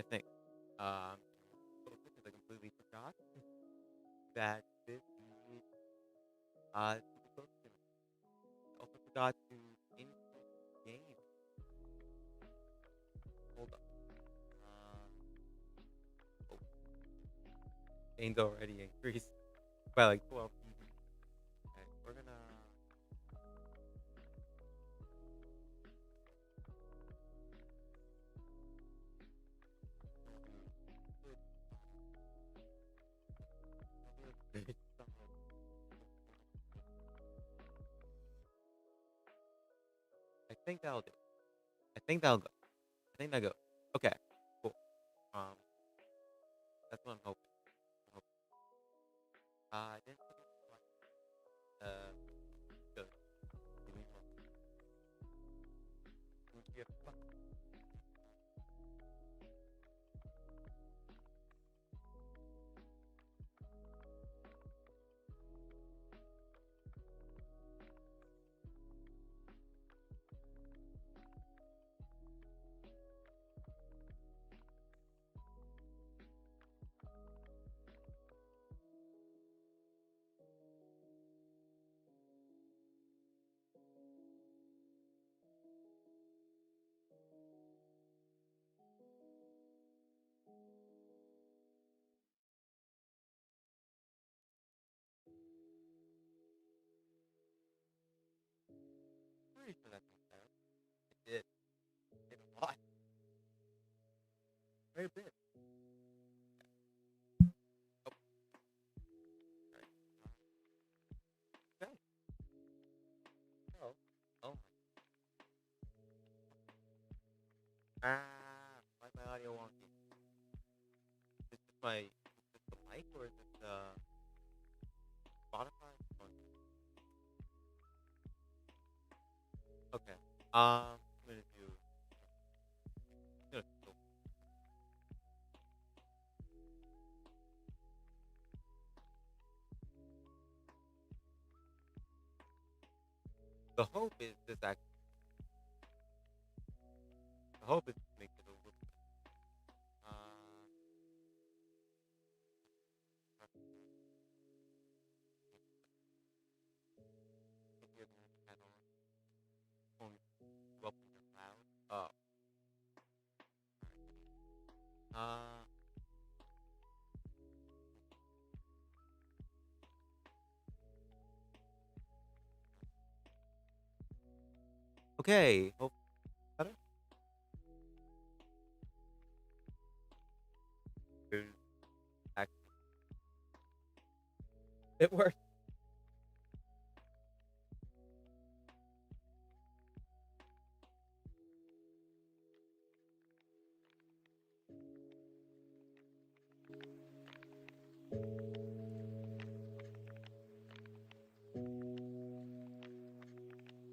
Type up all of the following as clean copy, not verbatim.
I think. Because I completely forgot that this is super close to me. I also forgot to increase game. Hold up. Oh, game's already increased by like 12 PB. Okay, we're gonna. I think that'll do. I think that'll go. I think that'll go. Okay, cool. Um, that's what I'm hoping. I'm hoping. I didn't put it good. Give me one. Yeah. Pretty sure that's not fair. It did. It did a lot. Very big. Oh, right. Okay. Oh. Oh my. Why is my audio wonky? Is this the mic or is it Spotify? Okay. I'm gonna do. I'm gonna go. The hope is this actually. The hope is to make it a little bit. Uh, hear the channel. Phone up when you're loud. Oh. Uh. Okay. Hope better. There's actually it worked.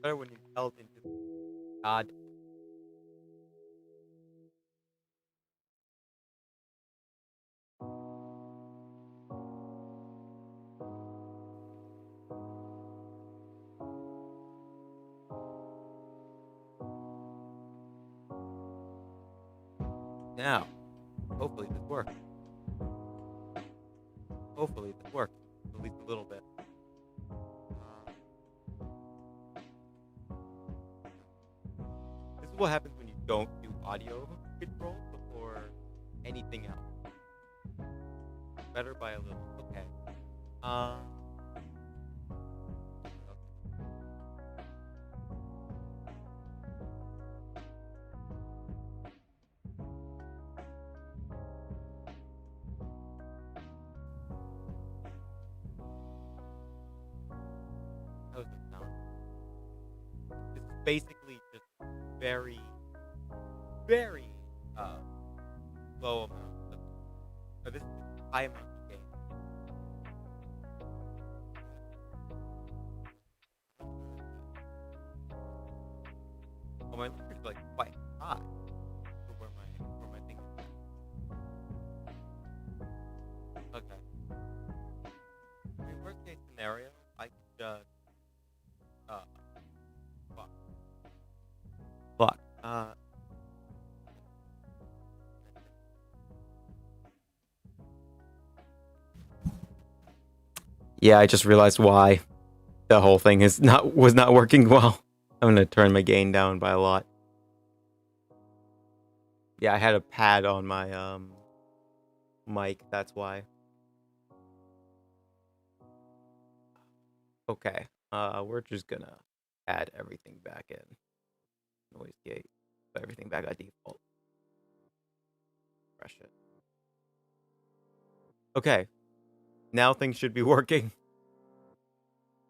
Better when you held into God. Now, hopefully this works. Hopefully this works. At least a little bit. This is what happens when you don't do audio control before anything else. Better by a little. Okay. Um. How does it sound? This is basically just very, very low amount of. This is high amount of gain. Well, my lister's like quite high for where my thing is. Okay. I mean, worst case scenario, I could just uh fuck. Fuck. Yeah, I just realized why the whole thing was not working well. I'm gonna turn my gain down by a lot. Yeah, I had a pad on my mic, that's why. Okay. We're just gonna add everything back in. Noise gate. Put everything back at default. Refresh it. Okay. Now things should be working.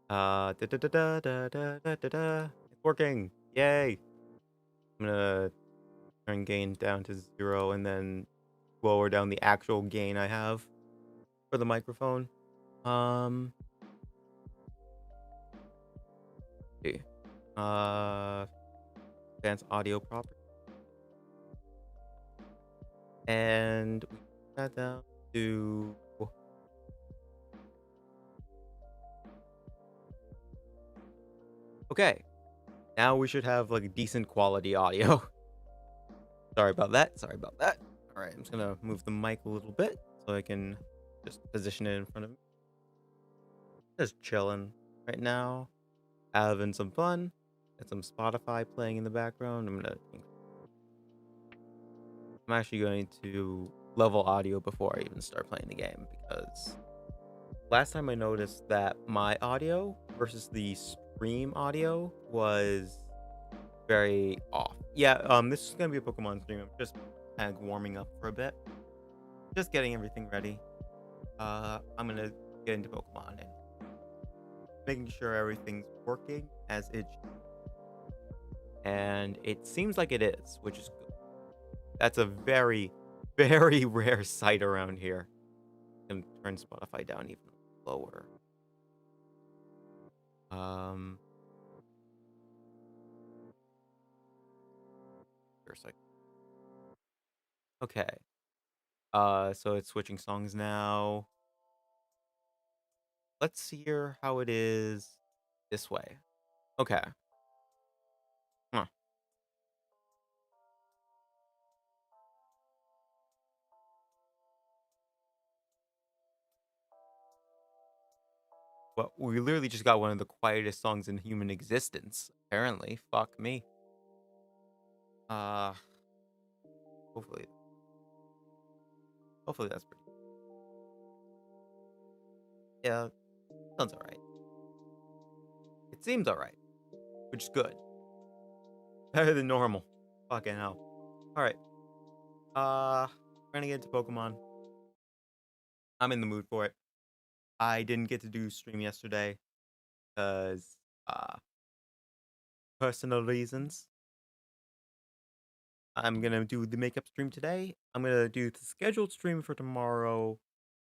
It's working. Yay. I'm gonna turn gain down to 0 and then lower down the actual gain I have for the microphone. See. Advanced audio property. And we put that down to okay. Now we should have like decent quality audio. Sorry about that. Sorry about that. All right, I'm just gonna move the mic a little bit so I can just position it in front of me. Just chilling right now, having some fun. Got some Spotify playing in the background. I'm actually going to level audio before I even start playing the game because last time I noticed that my audio versus the stream audio was very off. Yeah, this is gonna be a Pokemon stream. I'm just kind of warming up for a bit, just getting everything ready. I'm gonna get into Pokemon and making sure everything's working as it should. And it seems like it is, which is good. That's a very, very rare sight around here. I'm gonna turn Spotify down even lower. For a second. Okay. So it's switching songs now. Let's hear how it is this way. Okay. Huh. Well, we literally just got one of the quietest songs in human existence, apparently. Fuck me. Uh, hopefully, hopefully that's pretty. Yeah, sounds alright. It seems alright, which is good. Better than normal. Fucking hell. Alright. We're gonna get into Pokemon. I'm in the mood for it. I didn't get to do stream yesterday because, personal reasons. I'm gonna do the makeup stream today. I'm gonna do the scheduled stream for tomorrow,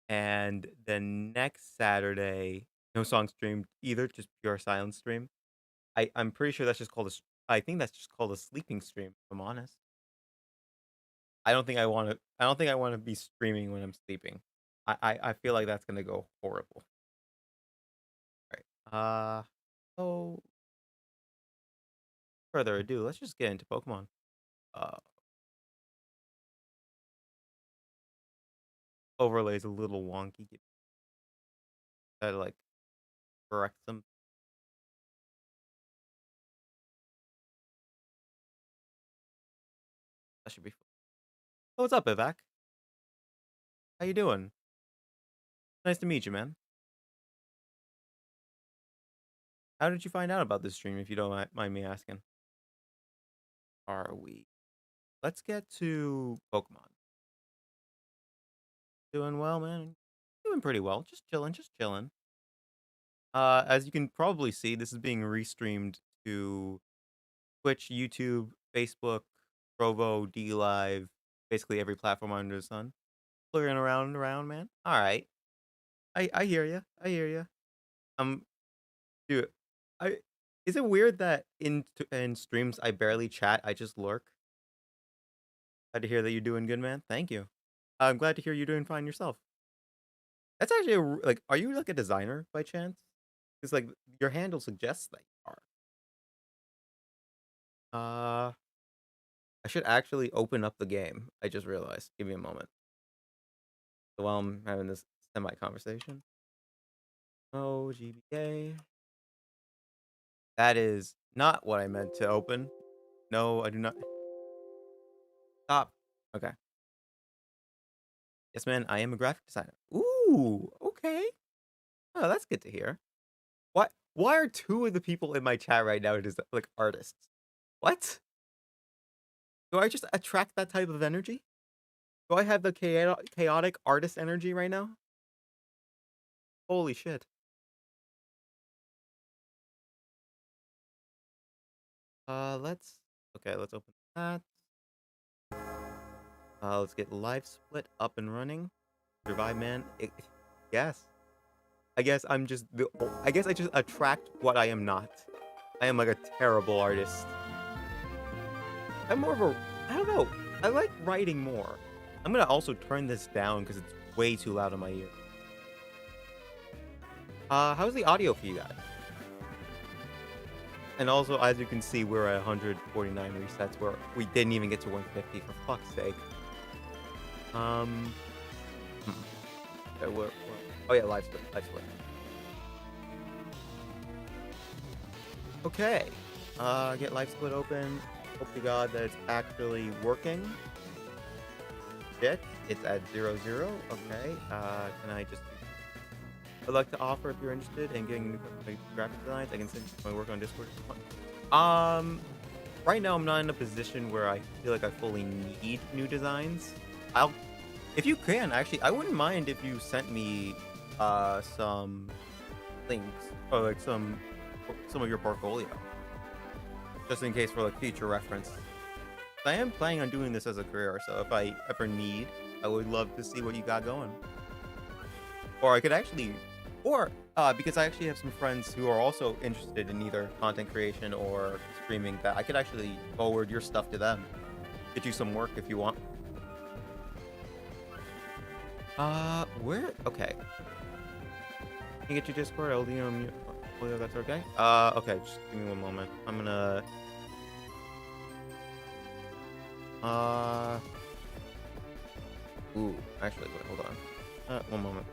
and then next Saturday, no song stream either, just pure silence stream. I'm pretty sure that's just called I think that's just called a sleeping stream. If I'm honest. I don't think I want to. I don't think I want to be streaming when I'm sleeping. I feel like that's gonna go horrible. All right. So further ado, let's just get into Pokemon. Uh, Overlay's a little wonky. Gotta like correct some. That should be fun. Oh, what's up, Ivak? How you doing? Nice to meet you, man. How did you find out about this stream, if you don't mind me asking? Are we? Let's get to Pokemon. Doing well, man. Doing pretty well. Just chilling, just chilling. As you can probably see, this is being restreamed to Twitch, YouTube, Facebook, Provo, D Live, basically every platform under the sun. Looking around, man. All right. I hear you. I hear you. Dude, I is it weird that in streams I barely chat, I just lurk? Glad to hear that you're doing good, man. Thank you. I'm glad to hear you're doing fine yourself. That's actually like, are you like a designer by chance? Because like your handle suggests that you are. I should actually open up the game. I just realized. Give me a moment. So while I'm having this semi conversation. Oh, GBA. That is not what I meant to open. No, I do not. Stop. Okay. Yes, man, I am a graphic designer. Ooh, okay. Oh, that's good to hear. Why are two of the people in my chat right now just like artists? What? Do I just attract that type of energy? Do I have the chaotic artist energy right now? Holy shit. Let's let's open that. Let's get live split up and running. Survive, man. Yes. I guess I guess I just attract what I am not. I am like a terrible artist. I'm more of a I don't know. I like writing more. I'm gonna also turn this down because it's way too loud in my ear. How's the audio for you guys? And also, as you can see, we're at 149 resets where we didn't even get to 150 for fuck's sake. Okay, oh yeah, live split. Okay. Get live split open. Hope to God that it's actually working. Shit, it's at 0, 0. Okay. Can I just... I'd like to offer, if you're interested in getting new graphic designs, I can send you my work on Discord. Right now I'm not in a position where I feel like I fully need new designs. If you can, actually, I wouldn't mind if you sent me some links or like some of your portfolio, just in case for like future reference. I am planning on doing this as a career, so if I ever need, I would love to see what you got going. Or I could actually, because I actually have some friends who are also interested in either content creation or streaming, that I could actually forward your stuff to them, get you some work if you want. Where? Okay. Can you get your Discord? LDM, that's okay? Okay, just give me one moment. I'm gonna... Ooh, actually, wait, hold on. One moment.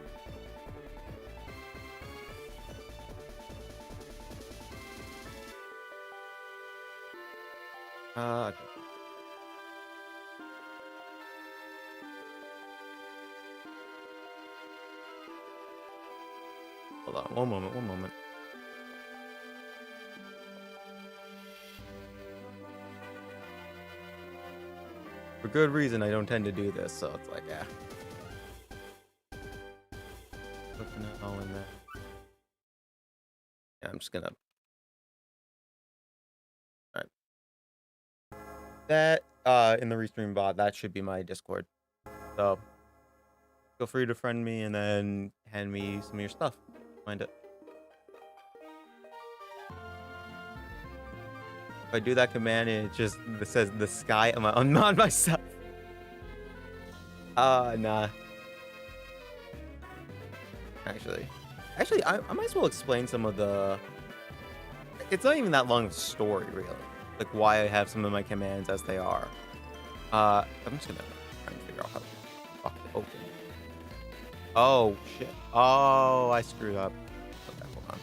Okay. Hold on, one moment. For good reason, I don't tend to do this, so it's like, yeah. Looking at all in there. Yeah, I'm just gonna... Alright. That, in the restream bot, that should be my Discord. So, feel free to friend me and then hand me some of your stuff. Find it. If I do that command and it says the sky, I'm not myself. Nah. Actually, I might as well explain some of the... It's not even that long of a story, really. Like, why I have some of my commands as they are. I'm just gonna try and figure out how to fuck it open. Oh, shit. Oh, I screwed up. Okay, hold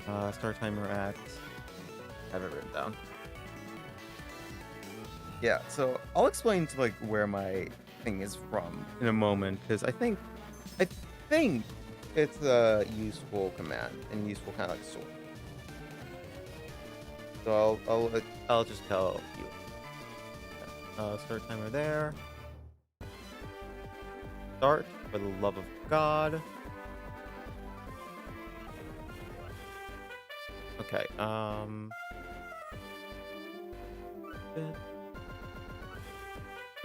on. Start timer at... I have it written down. Yeah, so I'll explain to, like, where my thing is from in a moment, because I think it's a useful command and useful kind of like sword. So I'll just tell you. Okay. Start timer there. Start, for the love of God. Okay.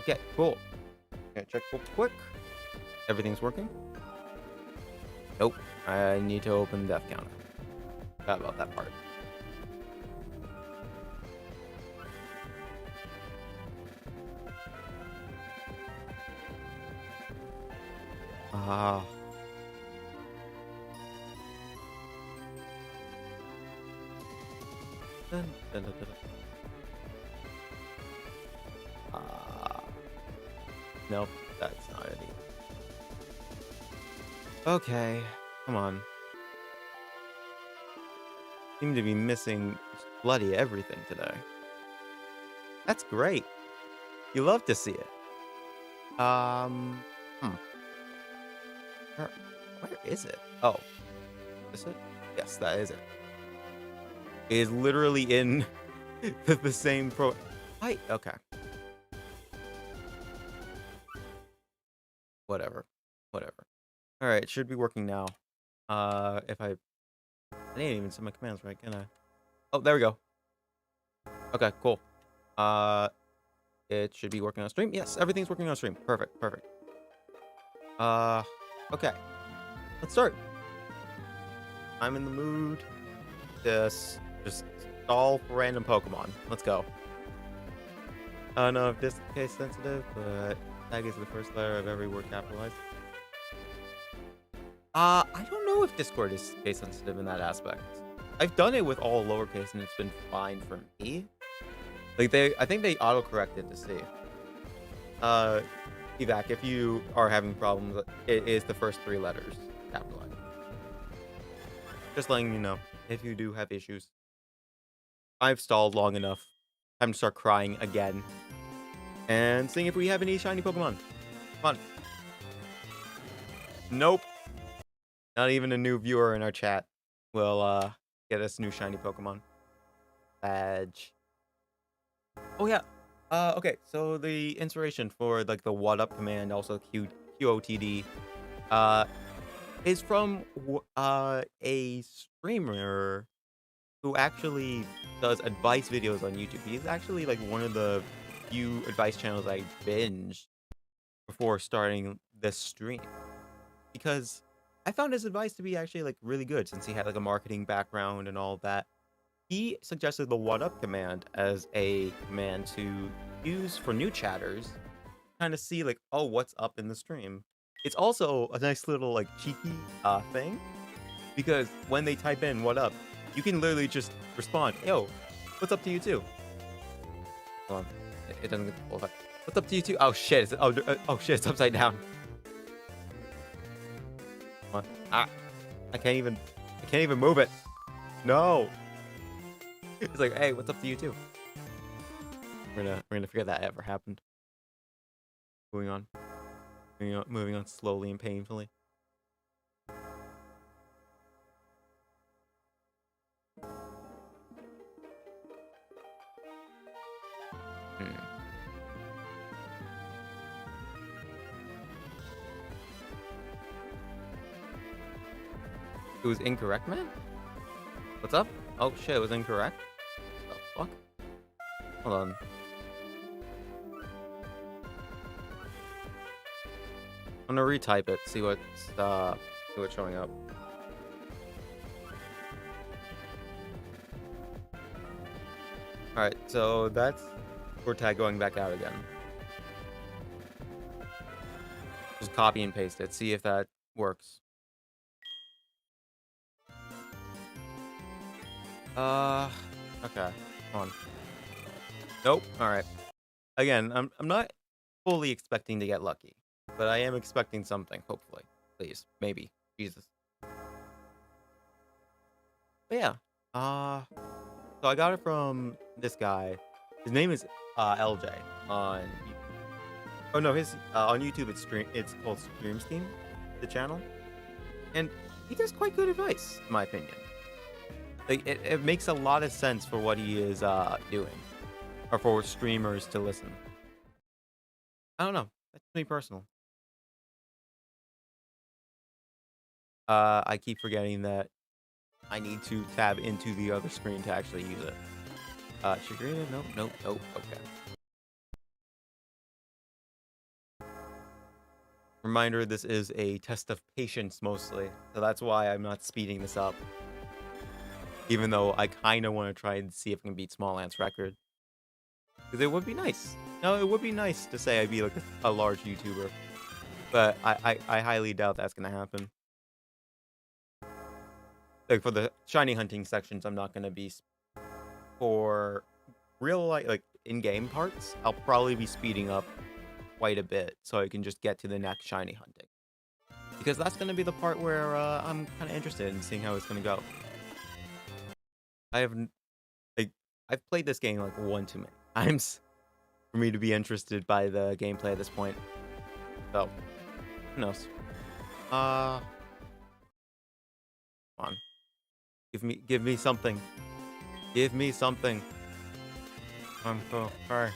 Okay, cool. Okay, check real quick. Everything's working. Nope. I need to open death counter. Forgot about that part. Ah. Dun, dun, dun, dun. Nope, that's not it either. Okay, come on. Seem to be missing bloody everything today. That's great. You love to see it. Hmm. Where, where is it? Oh, is it? Yes, that is it. It is literally in the same pro. Okay. Whatever. Whatever. All right, it should be working now. If I didn't even set my commands right, can I? Oh, there we go. Okay, cool. Uh, it should be working on stream. Yes, everything's working on stream. Perfect, perfect. Uh, okay. Let's start. I'm in the mood. Just stall for random Pokemon. Let's go. I don't know if this is case sensitive, but tag is the first letter of every word capitalized. I don't know if Discord is case sensitive in that aspect. I've done it with all lowercase and it's been fine for me. Like I think they auto-corrected to see. Evac, if you are having problems, it is the first 3 letters capitalized. Just letting you know if you do have issues. I've stalled long enough. Time to start crying again. And seeing if we have any shiny Pokemon. Come on. Nope. Not even a new viewer in our chat will get us new shiny Pokemon. Badge. Oh yeah. Okay, so the inspiration for like the what up command, also QOTD, is from a streamer who actually does advice videos on YouTube. He's actually like one of the few advice channels I binged before starting this stream, because I found his advice to be actually like really good since he had like a marketing background and all that. He suggested the what up command as a command to use for new chatters, kind of see like, oh, what's up in the stream. It's also a nice little like cheeky thing, because when they type in what up, you can literally just respond, yo, what's up to you too? Hold on, it doesn't get the full effect. What's up to you too? Oh shit! Oh shit! It's upside down. Come on. Ah, I can't even move it. No. It's like, hey, what's up to you too? We're gonna figure that ever happened. Moving on. Moving on slowly and painfully. It was incorrect, man? What's up? Oh shit, it was incorrect? What the fuck? Hold on. I'm gonna retype it, see what's showing up. Alright, so that's for tag going back out again. Just copy and paste it, see if that works. Okay, come on. Nope. Alright. Again, I'm not fully expecting to get lucky, but I am expecting something, hopefully. Please. Maybe. Jesus. But yeah. So I got it from this guy. His name is LJ on YouTube. Oh no, his on YouTube it's called Stream Steam, the channel. And he does quite good advice, in my opinion. Like it makes a lot of sense for what he is doing, or for streamers to listen. I don't know. That's me personal. I keep forgetting that I need to tab into the other screen to actually use it. Shagrina? Nope. Okay. Reminder, this is a test of patience mostly, so that's why I'm not speeding this up. Even though I kind of want to try and see if I can beat Smallant's record. Because it would be nice. No, it would be nice to say I'd be like a large YouTuber. But I highly doubt that's going to happen. Like for the shiny hunting sections, I'm not going to be... For real life, like in-game parts, I'll probably be speeding up quite a bit so I can just get to the next shiny hunting. because that's gonna be the part where I'm kind of interested in seeing how it's gonna go. I haven't like I've played this game like one too many times for me to be interested by the gameplay at this point. So who knows? Come on, give me something, give me something. I'm so sorry.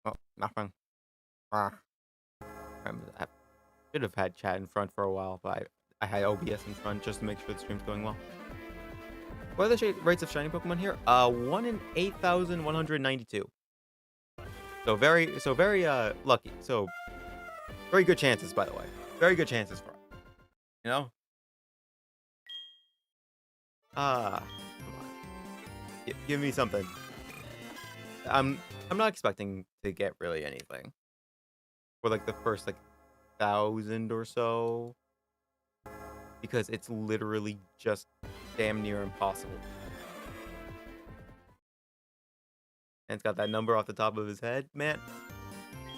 Oh, nothing. Ah, I should have had chat in front for a while, but I had OBS in front just to make sure the stream's going well. What are the rates of shiny Pokemon here? 1 in 8,192. So very lucky. So very good chances, by the way. Very good chances for us. You know? Come on. Give me something. I'm not expecting to get really anything for like the first like 1,000 or so, because it's literally just damn near impossible. And it's got that number off the top of his head, man.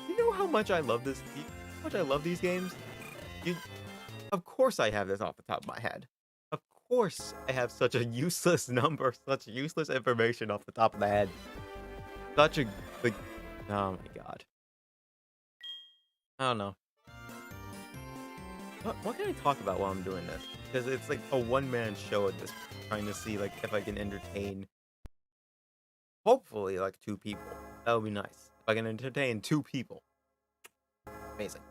You know how much I love this? How much I love these games? Of course I have this off the top of my head. Of course I have such a useless number, such useless information off the top of the head. Such a like, oh my god. I don't know. What can I talk about while I'm doing this? Because it's like a one-man show at this point, trying to see like if I can entertain, hopefully like 2 people. That would be nice. If I can entertain 2 people. Amazing.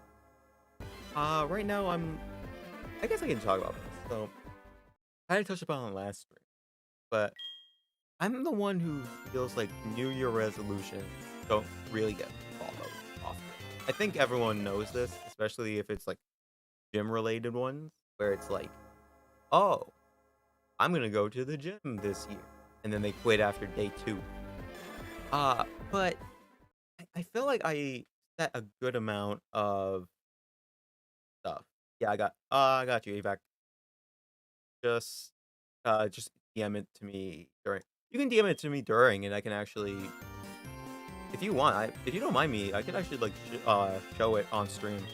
Right now I guess I can talk about this. So I had to touch upon it last stream, but I'm the one who feels like New Year resolutions don't really get followed often. I think everyone knows this, especially if it's like gym related ones, where it's like, oh, I'm gonna go to the gym this year, and then they quit after day 2. But I feel like I set a good amount of stuff. Yeah, I got you, Evac. Just DM it to me during. You can DM it to me during, and I can actually, if you want, if you don't mind me, I can actually like show it on stream,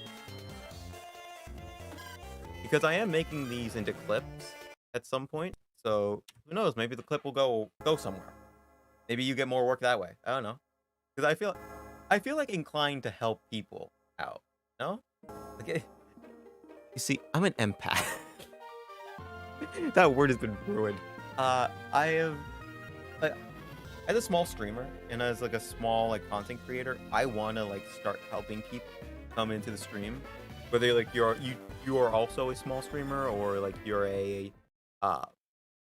because I am making these into clips at some point. So who knows? Maybe the clip will go somewhere. Maybe you get more work that way. I don't know, because I feel like inclined to help people out. No, like you see, I'm an empath. That word has been ruined. I have, as a small streamer and as like a small like content creator, I want to like start helping people come into the stream, whether like you are also a small streamer, or like you're a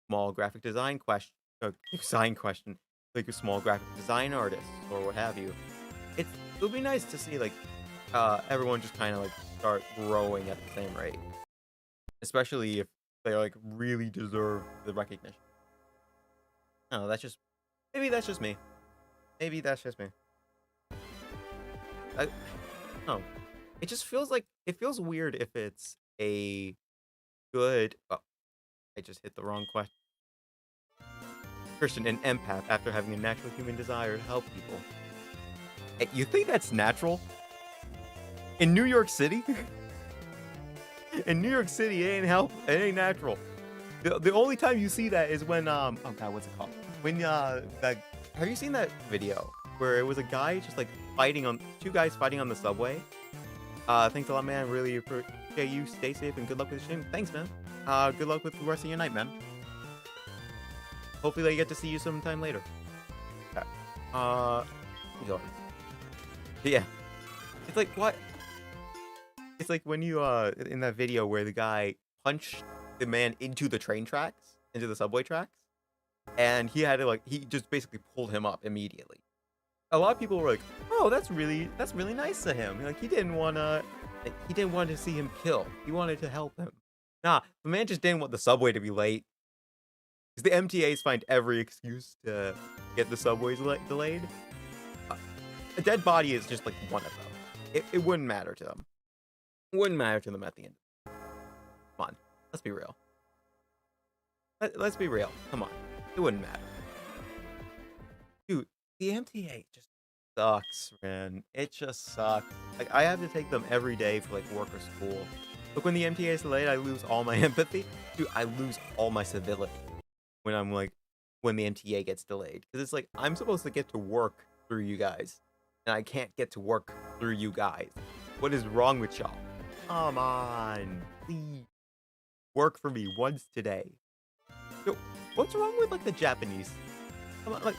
small graphic design question, like a small graphic design artist or what have you. It would be nice to see like everyone just kind of like start growing at the same rate, especially if they like really deserve the recognition. No, maybe that's just me. Maybe that's just me. No, it just feels like it feels weird if it's a good. Oh, I just hit the wrong question. Christian, an empath after having a natural human desire to help people. Hey, you think that's natural? In New York City? In New York City, it ain't natural. The only time you see that is when oh god, what's it called? When have you seen that video where it was a guy just like two guys fighting on the subway? Thanks a lot, man. Really appreciate you. Stay safe and good luck with the stream. Thanks, man. Good luck with the rest of your night, man. Hopefully I get to see you sometime later. Okay. Yeah. It's like what? It's like when you in that video where the guy punched the man into the train tracks, into the subway tracks, and he had to like he just basically pulled him up immediately. A lot of people were like, "Oh, that's really nice of him. Like he didn't want to see him killed. He wanted to help him." Nah, the man just didn't want the subway to be late. Because the MTAs find every excuse to get the subways delayed. A dead body is just like one of them. It wouldn't matter to them. It wouldn't matter to them at the end. Come on, let's be real. Let's be real. Come on, it wouldn't matter. Dude, the MTA just sucks, man. It just sucks. Like I have to take them every day for like work or school, Like, when the MTA is delayed, I lose all my empathy. Dude, I lose all my civility when I'm like, when the MTA gets delayed. Because it's like, I'm supposed to get to work through you guys, and I can't get to work through you guys. What is wrong with y'all? Come on, please. Work for me once today. Yo, what's wrong with, like, the Japanese? Come on, like,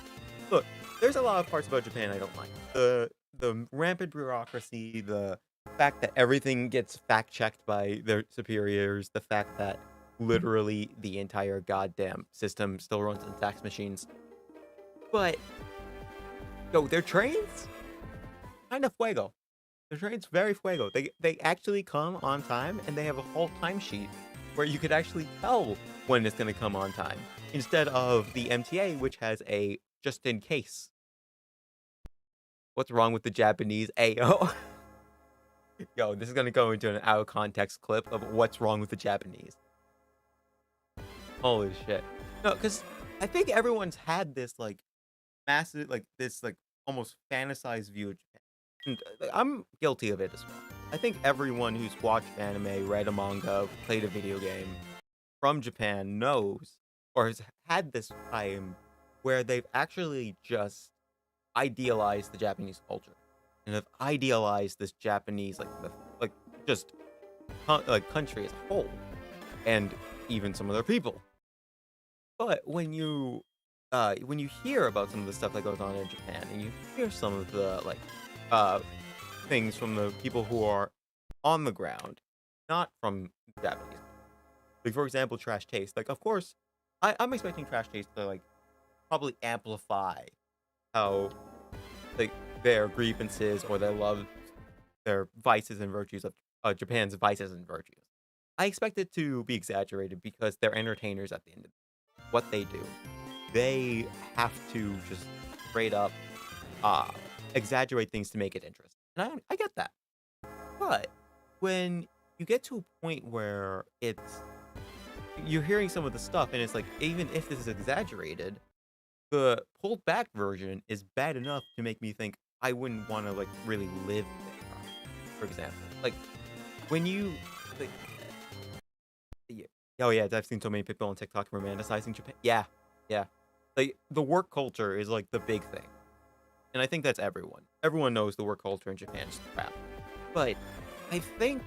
look, there's a lot of parts about Japan I don't like. The rampant bureaucracy, the fact that everything gets fact-checked by their superiors, the fact that literally the entire goddamn system still runs on fax machines. But, yo, their trains? Kind of fuego. Their trains very fuego. They actually come on time, and they have a whole timesheet where you could actually tell when it's going to come on time, instead of the MTA, which has a just in case. What's wrong with the Japanese? Ayo. Yo, this is going to go into an out of context clip of what's wrong with the Japanese. Holy shit. No, because I think everyone's had this, like, massive, like, this, like, almost fantasized view of Japan. And I'm guilty of it as well. I think everyone who's watched anime, read a manga, played a video game from Japan knows, or has had this time where they've actually just idealized the Japanese culture and have idealized this Japanese, like just like country as a whole, and even some of their people. But when you hear about some of the stuff that goes on in Japan, and you hear some of the things from the people who are on the ground, not from Japanese, like, for example, Trash Taste. Like, of course, I'm expecting Trash Taste to, like, probably amplify how, like, their grievances or their vices and virtues of Japan's vices and virtues. I expect it to be exaggerated because they're entertainers at the end of what they do. They have to just straight up exaggerate things to make it interesting. And I get that. But when you get to a point where you're hearing some of the stuff, and it's like, even if this is exaggerated, the pulled back version is bad enough to make me think I wouldn't want to, like, really live there. For example, like, when you, like, yeah, oh yeah, I've seen so many people on TikTok romanticizing Japan. Yeah, like, the work culture is, like, the big thing, and I think that's everyone. Everyone knows the work culture in Japan is crap, but I think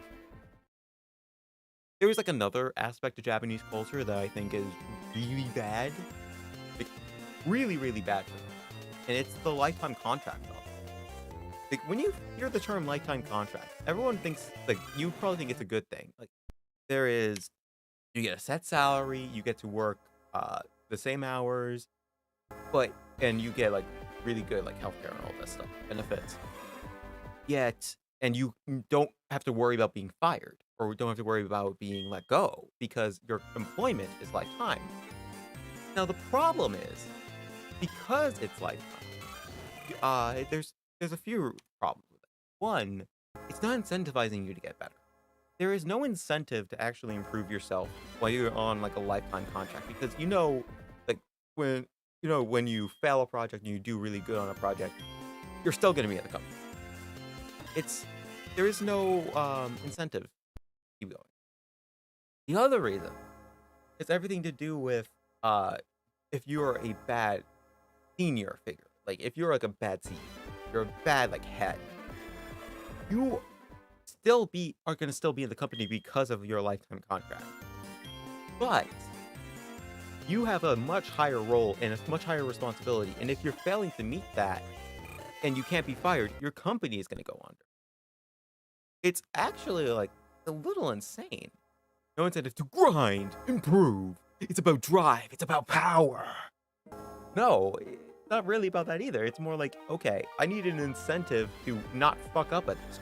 there was, like, another aspect of Japanese culture that I think is really bad, like, really, really bad for them, and it's the lifetime contract of it. Like, when you hear the term lifetime contract, everyone thinks, like, you probably think it's a good thing. Like, you get a set salary, you get to work the same hours, and you get, like, really good, like, healthcare and all that stuff, benefits. And you don't have to worry about being fired, or don't have to worry about being let go, because your employment is lifetime. Now, the problem is, because it's lifetime, there's a few problems with it. One, it's not incentivizing you to get better. There is no incentive to actually improve yourself while you're on, like, a lifetime contract, because like, when you fail a project and you do really good on a project, you're still going to be at the company. There is no incentive to keep going. The other reason is everything to do with if you're a bad senior figure. Like, if you're, like, a bad senior, you're a bad, like, head, you are going to still be in the company because of your lifetime contract. But you have a much higher role and a much higher responsibility, and if you're failing to meet that and you can't be fired, your company is going to go under. It's actually, like, a little insane. No incentive to grind, improve. It's about drive. It's about power. No, it's not really about that either. It's more like, okay, I need an incentive to not fuck up at this.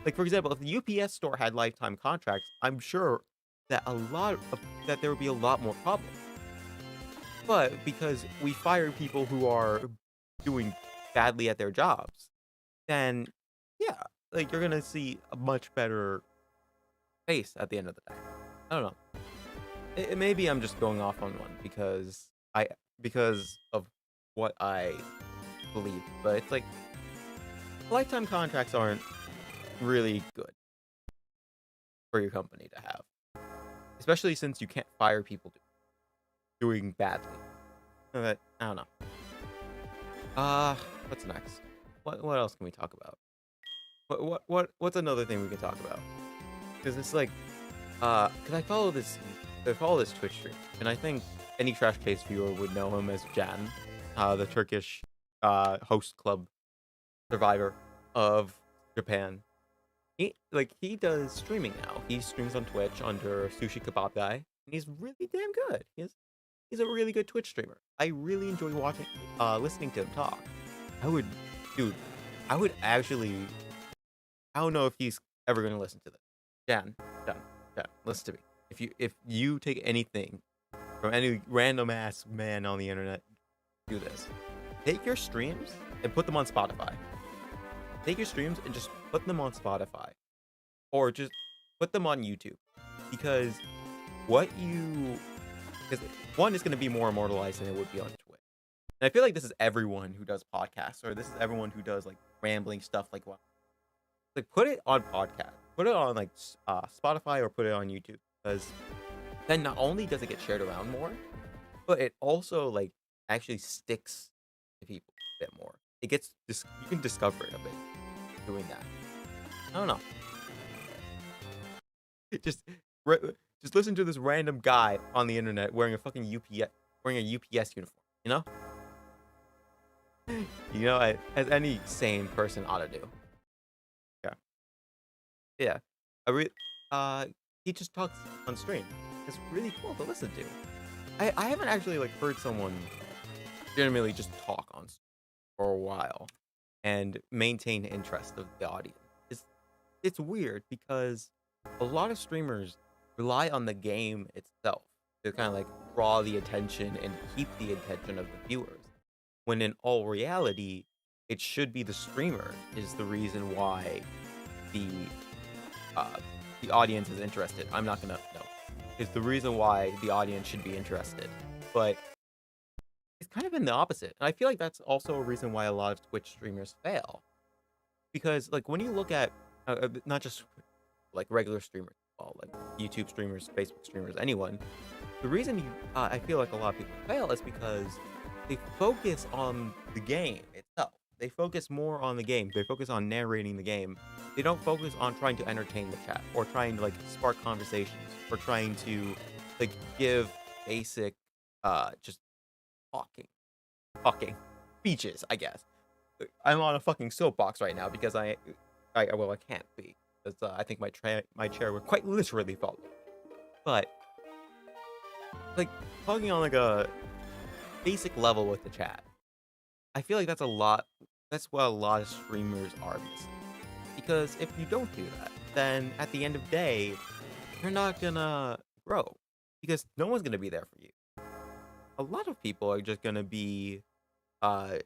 Like, for example, if the UPS store had lifetime contracts, I'm sure that that there would be a lot more problems. But because we fire people who are doing badly at their jobs, then yeah, like, you're gonna see a much better face at the end of the day. I don't know. Maybe I'm just going off on one because of what I believe, but it's like, lifetime contracts aren't really good for your company to have, especially since you can't fire people doing badly. But I don't know. What's next? What else can we talk about? What's another thing we can talk about? Because it's like, because I follow this Twitch stream, and I think any Trash Case viewer would know him as Jan, the Turkish host club survivor of Japan. He does streaming now. He streams on Twitch under Sushi Kebab Guy, and he's really damn good. He's a really good Twitch streamer. I really enjoy listening to him talk. I would actually. I don't know if he's ever gonna listen to this. Jan, listen to me. If you take anything from any random ass man on the internet, do this. Take your streams and put them on Spotify. Take your streams and just put them on Spotify, or just put them on YouTube, because one is going to be more immortalized than it would be on Twitch. And I feel like this is everyone who does podcasts, or this is everyone who does like rambling stuff like what. Like, put it on podcast, put it on like Spotify, or put it on YouTube, because then not only does it get shared around more, but it also like actually sticks to people a bit more. You can discover it a bit doing that. I don't know. Just listen to this random guy on the internet wearing a fucking UPS uniform. As any sane person ought to do. Yeah. He just talks on stream. It's really cool to listen to. I haven't actually like heard someone legitimately just talk on stream for a while and maintain interest of the audience. It's weird because a lot of streamers rely on the game itself to kind of like draw the attention and keep the attention of the viewers, when in all reality it should be the streamer is the reason why the audience is interested. I'm not gonna know. It's the reason why the audience should be interested, but it's kind of been the opposite. And I feel like that's also a reason why a lot of Twitch streamers fail, because like when you look at not just like regular streamers, like YouTube streamers, Facebook streamers, anyone, the reason I feel like a lot of people fail is because they focus on the game itself. They focus more on the game. They focus on narrating the game. They don't focus on trying to entertain the chat, or trying to like spark conversations, or trying to like give basic just talking speeches, I guess. I'm on a fucking soapbox right now because I can't be, because I think my chair would quite literally fall. But like talking on like a basic level with the chat, I feel like that's what a lot of streamers are missing. Because if you don't do that, then at the end of the day, you're not gonna grow, because no one's gonna be there for you. A lot of people are just gonna be, I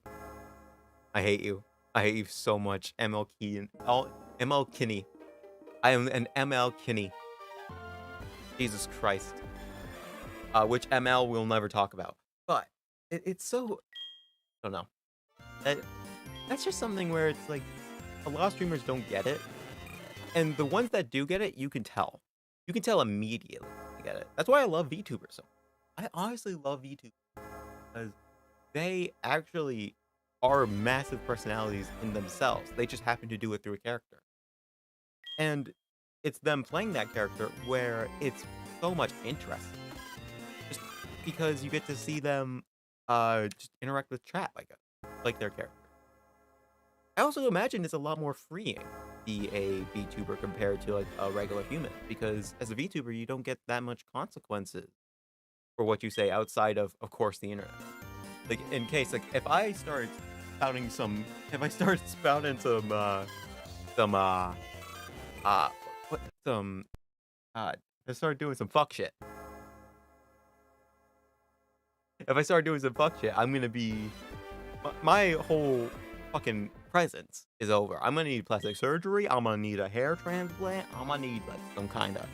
hate you. I hate you so much, ML Kinney. I am an ML Kinney. Jesus Christ. Which ML we'll never talk about. But it's so, I don't know. That's just something where it's like, a lot of streamers don't get it. And the ones that do get it, you can tell. You can tell immediately they get it. That's why I love VTubers so much. I honestly love VTubers, because they actually are massive personalities in themselves. They just happen to do it through a character. And it's them playing that character where it's so much interesting. Just because you get to see them just interact with chat like their character. I also imagine it's a lot more freeing to be a VTuber compared to like a regular human, because as a VTuber you don't get that much consequences for what you say outside of course, the internet. Like in case like if I start spouting some I start doing some fuck shit. If I start doing some fuck shit, I'm gonna be my whole fucking presence is over. I'm gonna need plastic surgery. I'm gonna need a hair transplant. I'm gonna need like some kind of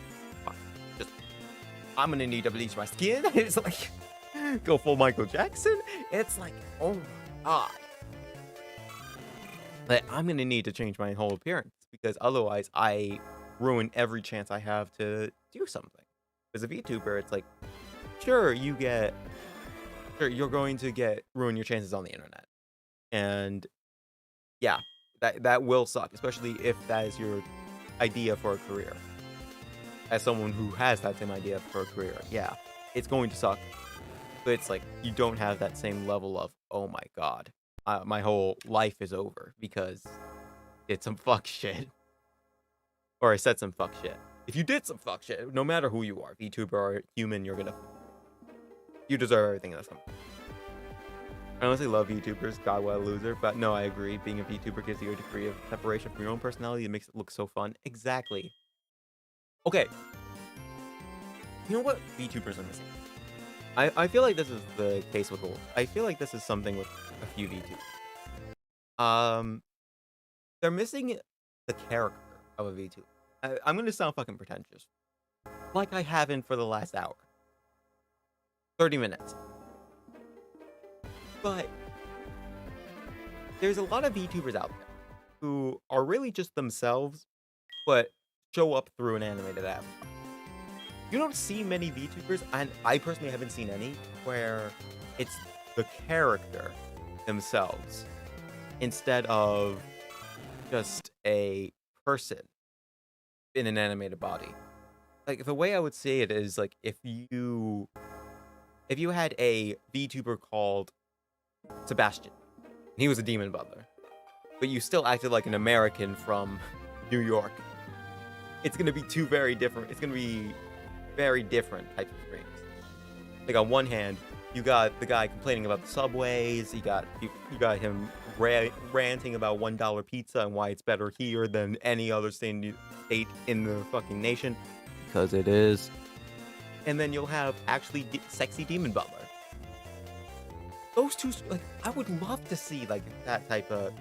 I'm gonna need to bleach my skin. It's like go full Michael Jackson. It's like, oh my god. But I'm gonna need to change my whole appearance, because otherwise I ruin every chance I have to do something. As a VTuber, it's like, sure, you're going to ruin your chances on the internet. And yeah, that will suck, especially if that is your idea for a career. As someone who has that same idea for a career, yeah, it's going to suck. But it's like, you don't have that same level of, oh my god, my whole life is over because did some fuck shit. Or I said some fuck shit. If you did some fuck shit, no matter who you are, VTuber or human, you deserve everything that's coming. I honestly love VTubers, god what a loser, but no, I agree, being a VTuber gives you a degree of separation from your own personality. It makes it look so fun. Exactly. Okay. You know what VTubers are missing? I feel like this is the case with all. I feel like this is something with a few VTubers. They're missing the character of a VTuber. I'm gonna sound fucking pretentious, like I haven't for the last hour, 30 minutes. But there's a lot of VTubers out there who are really just themselves, but show up through an animated avatar. You don't see many VTubers, and I personally haven't seen any, where it's the character themselves instead of just a person in an animated body. Like, the way I would say it is, like, if you had a VTuber called Sebastian, and he was a demon butler, but you still acted like an American from New York, it's gonna be very different types of streams. Like, on one hand, you got the guy complaining about the subways, you got him ranting about $1 pizza and why it's better here than any other state in the fucking nation, because it is. And then you'll have actually sexy demon butler. Those two, like, I would love to see like that type of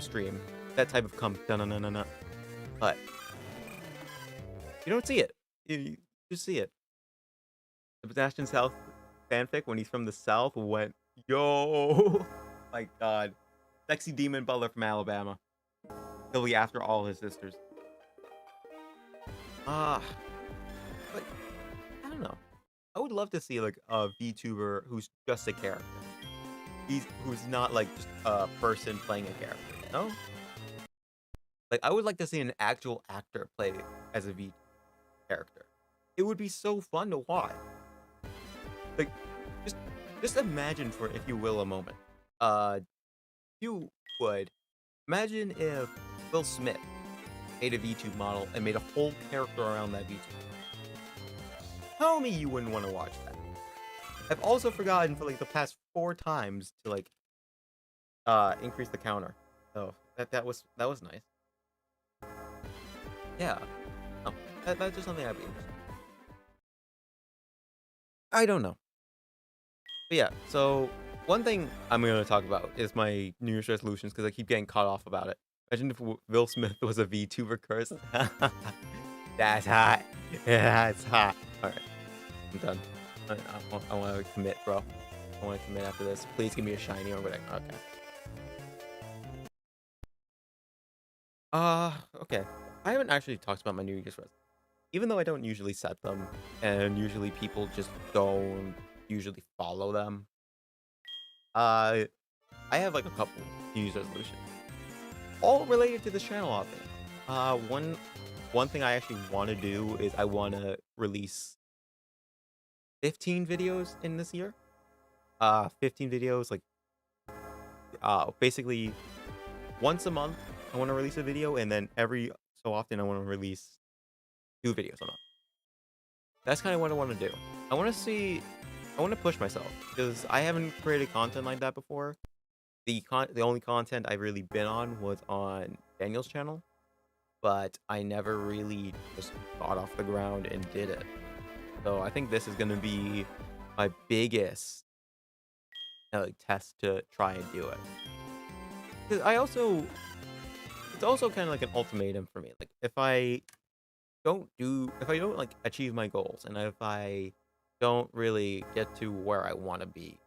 stream, that type of but you don't see it. You just see it. The Sebastian South fanfic, when he's from the South, went, yo, my god, sexy demon butler from Alabama. He'll be after all his sisters. But I don't know. I would love to see like a VTuber who's just a character. Who's not like just a person playing a character. You know? Like, I would like to see an actual actor play as a V character. It would be so fun to watch. Like, just imagine, for if you will, a moment. You would imagine if Will Smith made a VTube model and made a whole character around that VTube. Tell me you wouldn't want to watch that. I've also forgotten for like the past 4 times to like increase the counter. So that was nice. Yeah. Oh, that's just something I'd be interested in. I don't know. But yeah, so one thing I'm going to talk about is my New Year's resolutions, because I keep getting caught off about it. Imagine if Will Smith was a VTuber curse. That's hot. Yeah, that's hot. Alright, I'm done. I want to commit, bro. I want to commit after this. Please give me a shiny or whatever. Okay. Okay. I haven't actually talked about my New Year's resolutions. Even though I don't usually set them, and usually people just don't usually follow them. I have like a couple New Year's resolutions, all related to this channel, I think. One thing I actually want to do is I want to release 15 videos in this year. 15 videos, like, basically once a month I want to release a video, and then every so often I want to release 2 videos a month. That's kind of what I want to do. I want to push myself, because I haven't created content like that before. The only content I've really been on was on Daniel's channel, but I never really just got off the ground and did it. So I think this is going to be my biggest test to try and do it. 'Cause it's also kind of like an ultimatum for me. Like, if I don't like achieve my goals, and if I don't really get to where I want to be,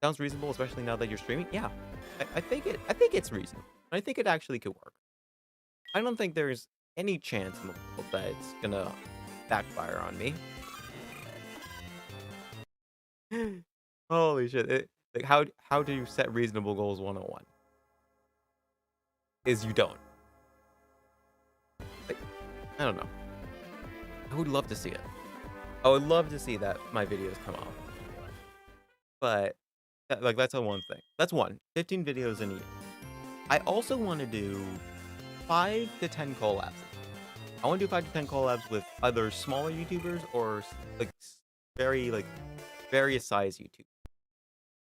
sounds reasonable, especially now that you're streaming. Yeah, I think it's reasonable. I think it actually could work. I don't think there's any chance in the world that it's gonna backfire on me. Holy shit! Like how do you set reasonable goals 101? Is you don't. Like, I don't know. I would love to see it. I would love to see that my videos come out. But that's a one thing. That's one. 15 videos in a year. I also want to do 5 to 10 collabs. I want to do 5 to 10 collabs with other smaller YouTubers or like very like various size YouTubers.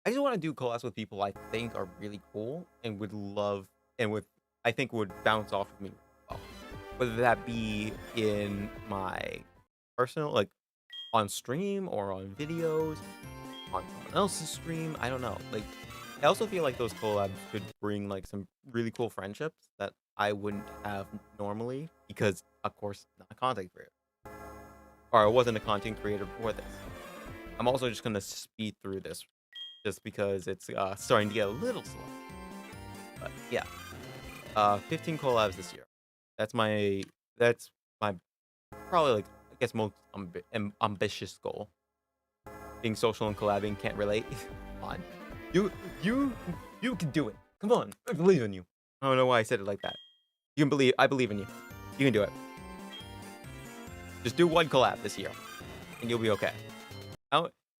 I just want to do collabs with people I think are really cool and would love and with I think would bounce off of me well. Whether that be in my personal like on stream or on videos, on someone else's stream. I don't know. Like, I also feel like those collabs could bring like some really cool friendships that I wouldn't have normally because, of course, not a content creator, or I wasn't a content creator before this. I'm also just gonna speed through this just because it's starting to get a little slow. But yeah, 15 collabs this year. That's my probably like I guess most ambitious goal. Being social and collabing can't relate. Come on, you you can do it. Come on, I believe in you. I don't know why I said it like that. You can believe. I believe in you. You can do it. Just do one collab this year, and you'll be okay.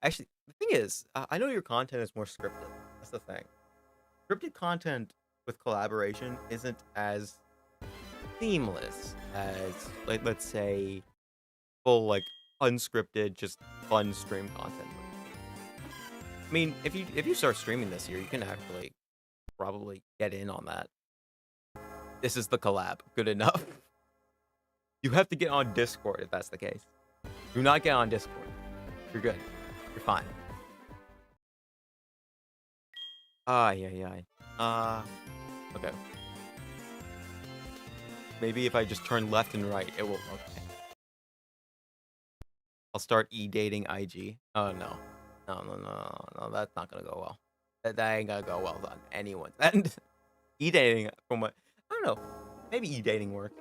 Actually, the thing is, I know your content is more scripted. That's the thing. Scripted content with collaboration isn't as seamless as, like, let's say, full like unscripted, just fun stream content. I mean, if you start streaming this year, you can actually probably get in on that. This is the collab. Good enough. You have to get on Discord if that's the case. Do not get on Discord. You're good. You're fine. Yeah. Okay. Maybe if I just turn left and right, it will. Okay. I'll start e-dating IG. Oh no. No. That's not gonna go well. That ain't gonna go well on anyone's end. E-dating from what I don't know. Maybe e-dating works.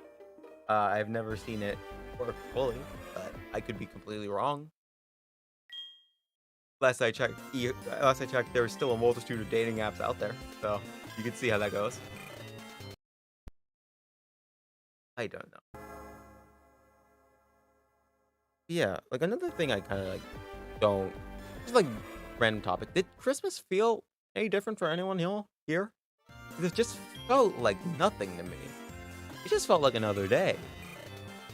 I've never seen it work fully, but I could be completely wrong. Last I checked, there was still a multitude of dating apps out there, so you can see how that goes. I don't know. Yeah, like another thing I kind of like don't. Just like random topic. Did Christmas feel any different for anyone here? It just felt like nothing to me. It just felt like another day.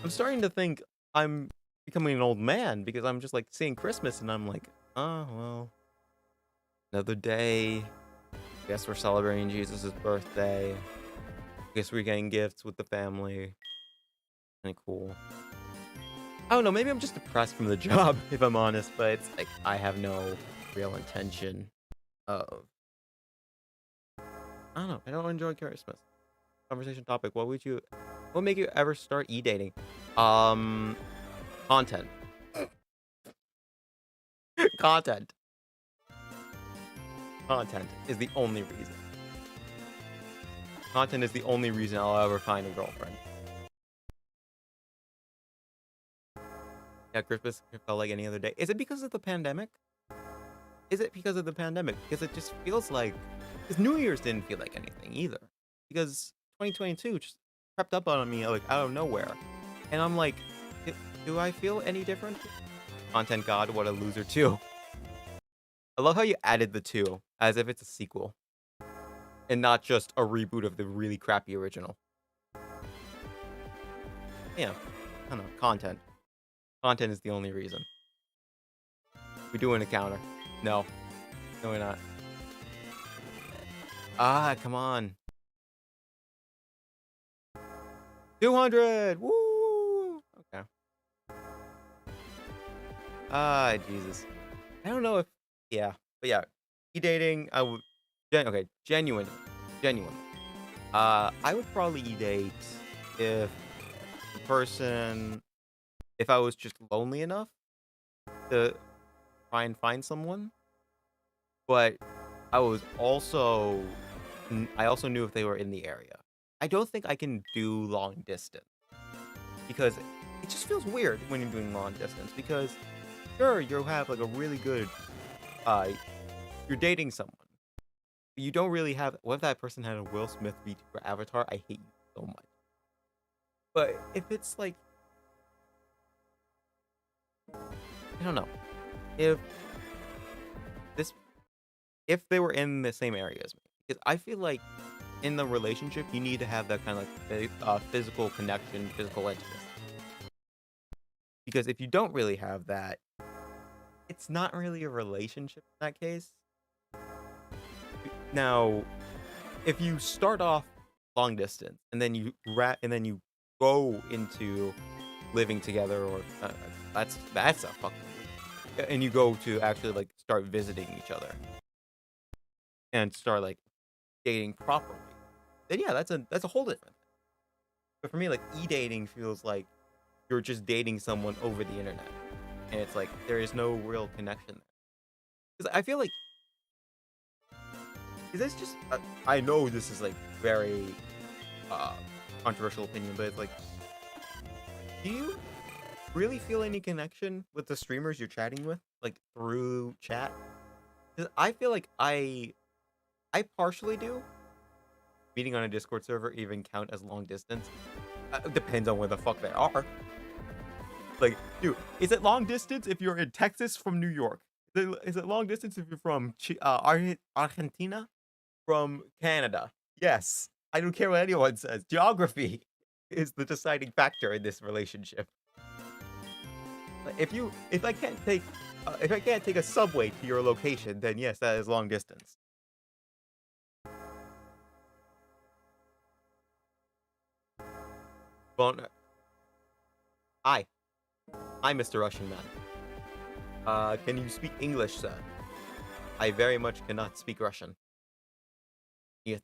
I'm starting to think I'm becoming an old man because I'm just like seeing Christmas and I'm like, oh well, another day. Guess we're celebrating Jesus' birthday. Guess we're getting gifts with the family. Kinda cool. I don't know, maybe I'm just depressed from the job, if I'm honest, but it's like I have no real intention of I don't know, I don't enjoy Christmas. Conversation topic, what would make you ever start e-dating? Content. Content. Content is the only reason. Content is the only reason I'll ever find a girlfriend. Yeah, Christmas felt like any other day. Is it because of the pandemic? Is it because of the pandemic? Because it just feels like... Because New Year's didn't feel like anything either. Because 2022 just crept up on me like out of nowhere. And I'm like, do I feel any different? Content God, what a loser too. I love how you added the 2, as if it's a sequel. And not just a reboot of the really crappy original. Yeah, I don't know, content. Content is the only reason. We doing a counter. No, we're not. Come on. 200! Woo! Okay. Jesus. I don't know if... Yeah. But yeah. E-dating, I would... Okay, genuine. I would probably e-date if the person... If I was just lonely enough to try and find someone. But I also knew if they were in the area. I don't think I can do long distance. because it just feels weird when you're doing long distance. Because sure, you'll have like a really good, uh, you're dating someone. You don't really have. What if that person had a Will Smith VTuber avatar? I hate you so much. But if it's like, I don't know, if this, if they were in the same area as me, because I feel like in the relationship you need to have that kind of like physical connection, physical intimacy. Because if you don't really have that, it's not really a relationship in that case. Now, if you start off long distance and then you go into living together, or that's a fucking, and you go to actually like start visiting each other and start like dating properly, then yeah, that's a whole different thing. But for me, like e-dating feels like you're just dating someone over the internet, and it's like there is no real connection there. Because I feel like, is this just I know this is like very uh controversial opinion, but it's like, do you really feel any connection with the streamers you're chatting with, like through chat? 'Cause I feel like I partially do. Meeting on a Discord server even count as long distance? Depends on where the fuck they are. Like, dude, is it long distance if you're in Texas from New York? Is it long distance if you're from Argentina? From Canada? Yes. I don't care what anyone says. Geography is the deciding factor in this relationship. Like, if I can't take a subway to your location, then yes, that is long distance. Well, hi, Mr. Russian man. Can you speak English, sir? I very much cannot speak Russian. Yet.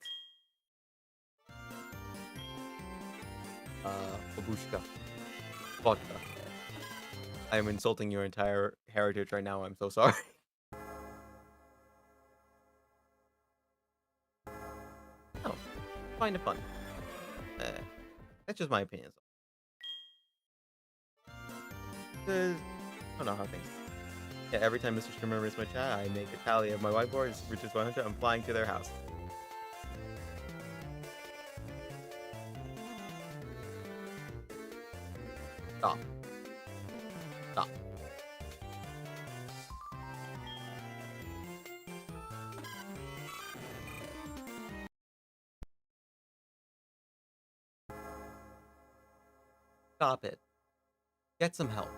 Babushka. Vodka. I am insulting your entire heritage right now. I'm so sorry. Oh, find it fun. That's just my opinion. I don't know how things. Yeah, every time Mr. Streamer reads my chat, I make a tally of my whiteboard, which is 100. I'm flying to their house. Stop. Stop. Stop it. Get some help.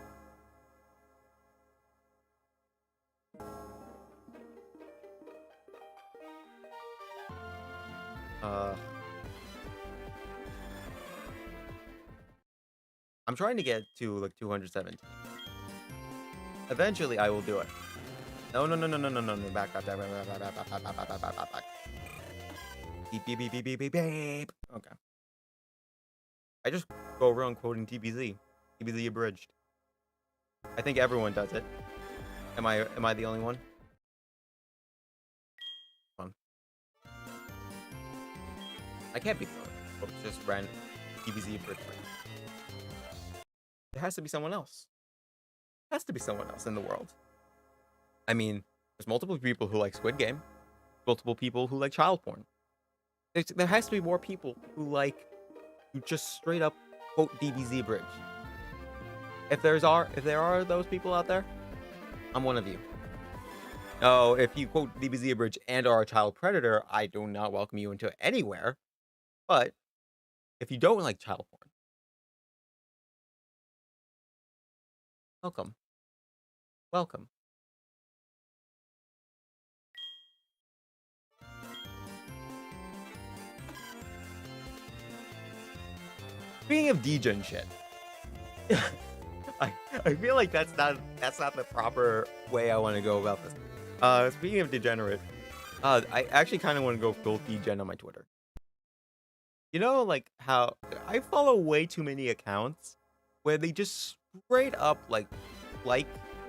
I'm trying to get to like 217. Eventually, I will do it. No, back. Beep, beep, beep, beep, beep, beep, beep. Okay. I just go around quoting TBZ. TBZ abridged. I think everyone does it. Am I the only one? Come on. I can't be the only one. It's just ran TBZ abridged. There has to be someone else. There has to be someone else in the world. I mean, there's multiple people who like Squid Game. Multiple people who like child porn. There has to be more people who just straight up quote DBZ bridge. If there are those people out there, I'm one of you. Oh, if you quote DBZ abridge and are a child predator, I do not welcome you into anywhere. But if you don't like child porn, welcome. Welcome. Speaking of degen shit, I feel like that's not the proper way I want to go about this. Speaking of degenerate, I actually kind of want to go full degen on my Twitter. You know, like how I follow way too many accounts where they just straight up like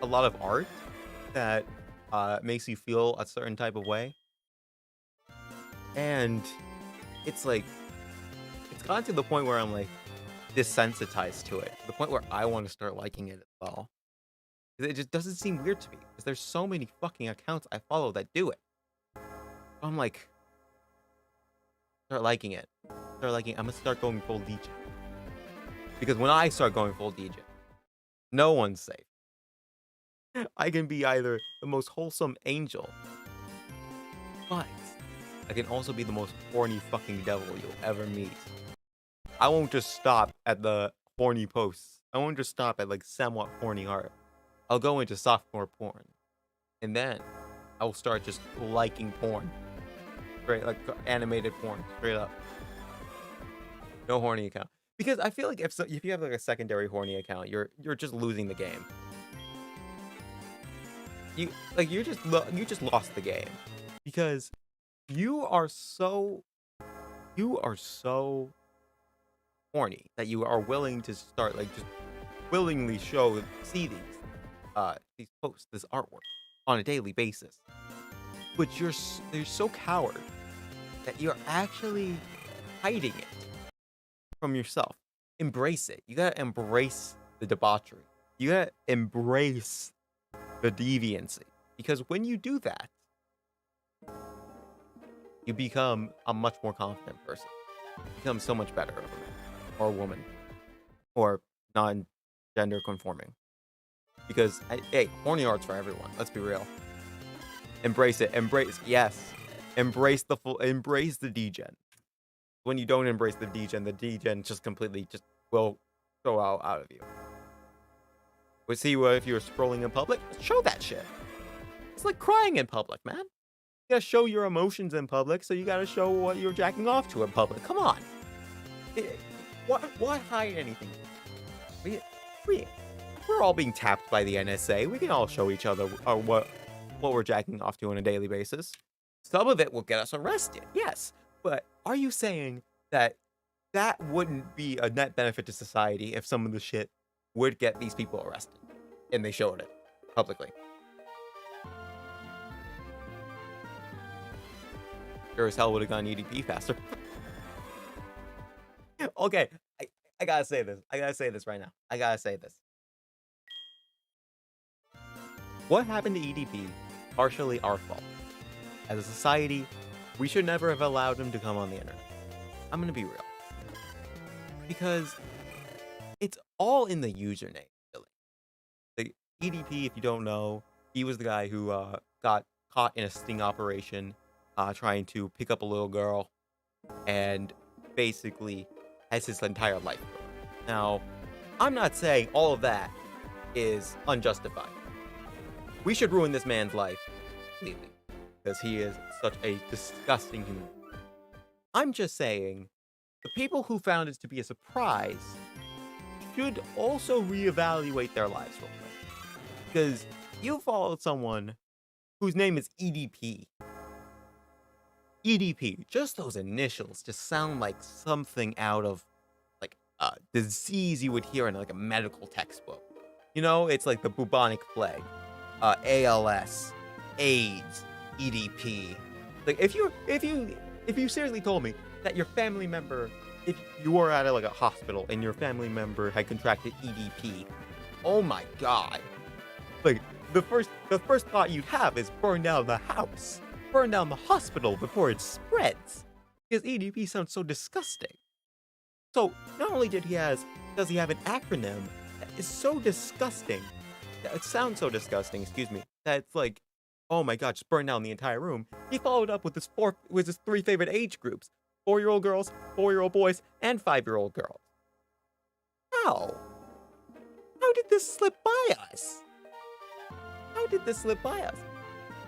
a lot of art that makes you feel a certain type of way, and it's like it's gotten to the point where I'm like, desensitized to it to the point where I want to start liking it as well. 'Cause it just doesn't seem weird to me because there's so many fucking accounts I follow that do it. I'm like, start liking it. Start liking it. I'm gonna start going full DJ. Because when I start going full DJ, no one's safe. I can be either the most wholesome angel, but I can also be the most horny fucking devil you'll ever meet. I won't just stop at the horny posts. I won't just stop at like somewhat horny art. I'll go into softcore porn. And then I will start just liking porn. Straight, like animated porn, straight up. No horny account. Because I feel like if you have like a secondary horny account, you're just losing the game. You just lost the game. Because you are so horny that you are willing to start like just willingly see these posts, this artwork on a daily basis. But you're so coward that you're actually hiding it from yourself. Embrace it. You gotta embrace the debauchery. You gotta embrace the deviancy. Because when you do that, you become a much more confident person. You become so much better of a man or a woman or non-gender conforming. Because hey, horny art's for everyone. Let's be real. Embrace it. Embrace the degen. When you don't embrace the degen just completely just will go out of you. But see, if you're scrolling in public, show that shit. It's like crying in public, man. You gotta show your emotions in public, so you gotta show what you're jacking off to in public. Come on. Why hide anything? We're all being tapped by the NSA. We can all show each other what we're jacking off to on a daily basis. Some of it will get us arrested, yes. But are you saying that wouldn't be a net benefit to society if some of the shit would get these people arrested and they showed it publicly? Sure as hell would have gone EDP faster. Okay, I gotta say this. I gotta say this right now. I gotta say this. What happened to EDP? Partially our fault. As a society, we should never have allowed him to come on the internet. I'm gonna be real. Because it's all in the username, really. The EDP, if you don't know, he was the guy who got caught in a sting operation trying to pick up a little girl and basically has his entire life ruined. Now, I'm not saying all of that is unjustified. We should ruin this man's life completely because he is such a disgusting human. I'm just saying the people who found it to be a surprise should also reevaluate their lives real quick. Because you followed someone whose name is EDP. EDP, just those initials just sound like something out of like a disease you would hear in like a medical textbook. You know, it's like the bubonic plague, ALS, AIDS, EDP. Like if you seriously told me that your family member, if you were at like a hospital and your family member had contracted EDP, oh my god, like the first thought you'd have is burn down the house. Burn down the hospital before it spreads, because EDP sounds so disgusting. So not only does he have an acronym that is so disgusting, that it sounds so disgusting, excuse me, that it's like, oh my god, just burn down the entire room. He followed up with his three favorite age groups: 4-year-old girls, 4-year-old boys, and 5-year-old girls. How did this slip by us?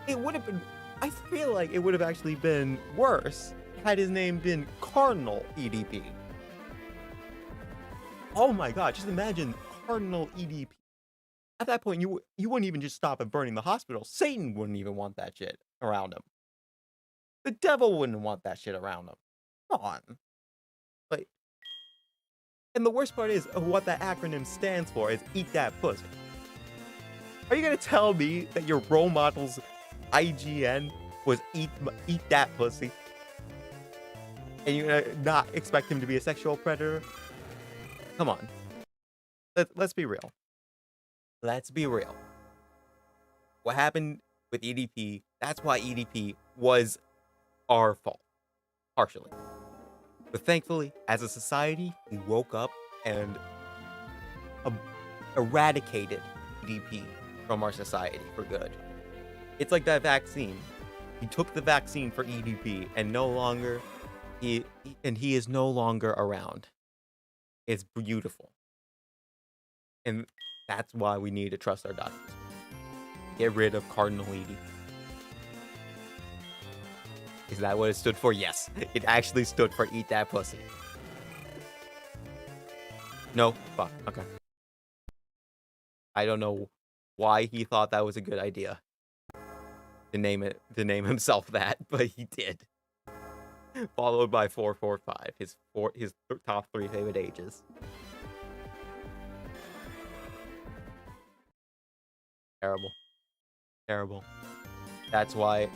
It would have been. I feel like it would have actually been worse had his name been Cardinal EDP. Oh my god, just imagine Cardinal EDP. At that point, you wouldn't even just stop at burning the hospital. Satan wouldn't even want that shit around him. The devil wouldn't want that shit around him. Come on. Like, and the worst part is what that acronym stands for is eat that pussy. Are you gonna tell me that your role model's IGN was eat that pussy, and you're gonna not expect him to be a sexual predator? Come on. Let's be real. Let's be real. What happened with EDP, that's why EDP was our fault. Partially. But thankfully, as a society, we woke up and eradicated EDP from our society for good. It's like that vaccine. He took the vaccine for EDP and he is no longer around. It's beautiful. And that's why we need to trust our doctors. Get rid of Cardinal ED. Is that what it stood for? Yes. It actually stood for eat that pussy. No? Fuck. Okay. I don't know why he thought that was a good idea. To name himself that, but he did. Followed by 445, his top 3 favorite ages. Terrible. Terrible. That's why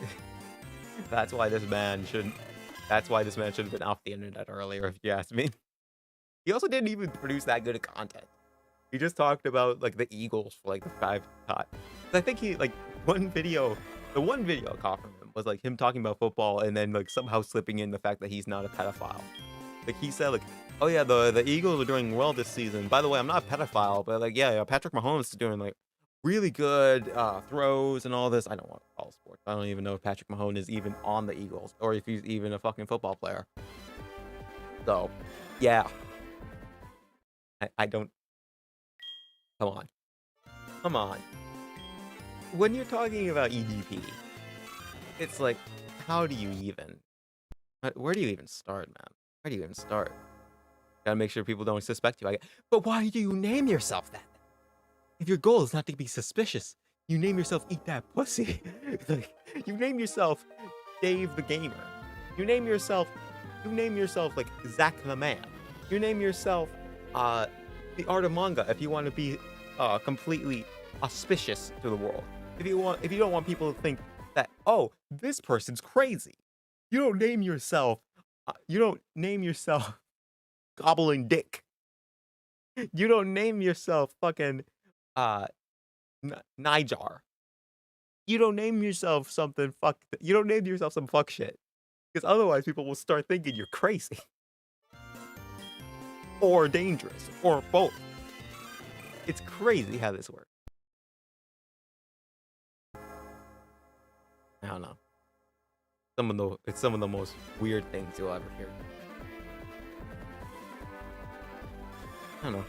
this man should have been off the internet earlier, if you ask me. He also didn't even produce that good of content. He just talked about like the Eagles for like the 5 times. I think he like the one video I caught from him was like him talking about football and then like somehow slipping in the fact that he's not a pedophile. Like he said like, oh yeah, the Eagles are doing well this season. By the way, I'm not a pedophile, but like yeah, Patrick Mahomes is doing like really good throws and all this. I don't want to call sports. I don't even know if Patrick Mahomes is even on the Eagles or if he's even a fucking football player. So, yeah. I don't. Come on. When you're talking about EDP, it's like, how do you even? Where do you even start, man? Where do you even start? Gotta make sure people don't suspect you. But why do you name yourself that? If your goal is not to be suspicious, you name yourself Eat That Pussy. Like, you name yourself Dave the Gamer. You name yourself like Zach the Man. You name yourself The Art of Manga if you want to be completely auspicious to the world. If you don't want people to think that, oh, this person's crazy. You don't name yourself Gobbling Dick. You don't name yourself fucking Nijar. You don't name yourself some fuck shit. Because otherwise people will start thinking you're crazy. Or dangerous. Or both. It's crazy how this works. I don't know. It's some of the most weird things you'll ever hear. I don't know.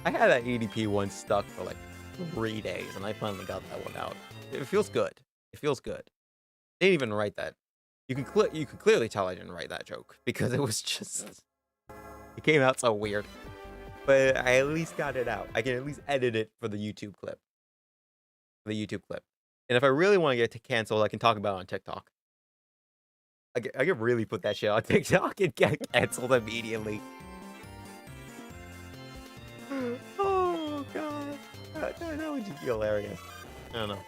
I had that EDP one stuck for like 3 days, and I finally got that one out. It feels good. It feels good. I didn't even write that. You can clearly tell I didn't write that joke because it was just it came out so weird. But I at least got it out. I can at least edit it for the YouTube clip. And if I really want to get canceled, I can talk about it on TikTok. I can really put that shit on TikTok and get canceled immediately. Oh god, that would just be hilarious. I don't know.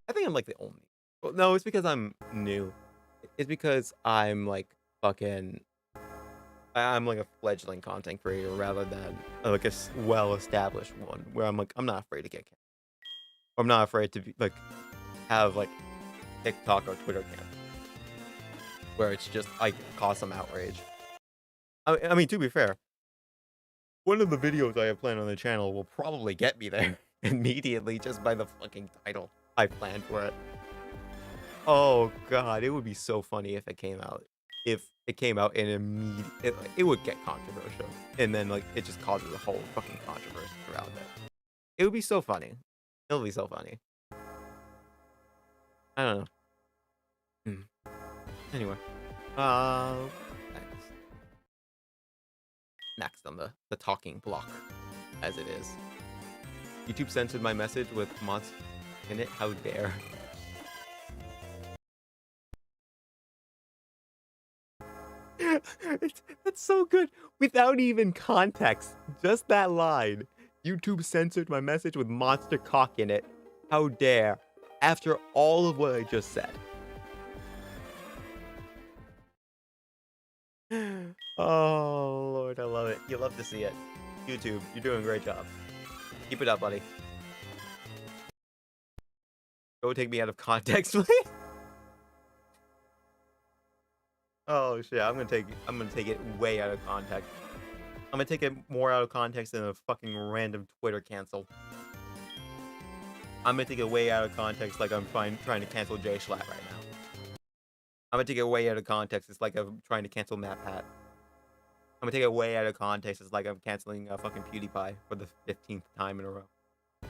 I think I'm like the only. Well, no, it's because I'm new. It's because I'm like fucking. I'm like a fledgling content creator rather than like a well-established one where I'm not afraid to get canceled. I'm not afraid to be like have like TikTok or Twitter cancelled where it's just like cause some outrage. I mean, to be fair, one of the videos I have planned on the channel will probably get me there immediately just by the fucking title I planned for it. Oh god, it would be so funny if it came out. If it came out and it would get controversial, and then like it just causes a whole fucking controversy around it. It would be so funny. It would be so funny. I don't know. Anyway, next on the talking block, as it is. YouTube censored my message with monster in it. How dare? That's so good. Without even context, just that line. YouTube censored my message with monster cock in it. How dare? After all of what I just said. Oh, Lord, I love it. You love to see it. YouTube, you're doing a great job. Keep it up, buddy. Don't take me out of context, please. Oh shit, I'm gonna take it way out of context. I'm gonna take it more out of context than a fucking random Twitter cancel. I'm gonna take it way out of context like I'm trying to cancel Jay Schlatt right now. I'm gonna take it way out of context. It's like I'm trying to cancel Matt Pat. I'm gonna take it way out of context. It's like I'm canceling fucking PewDiePie for the 15th time in a row. I'm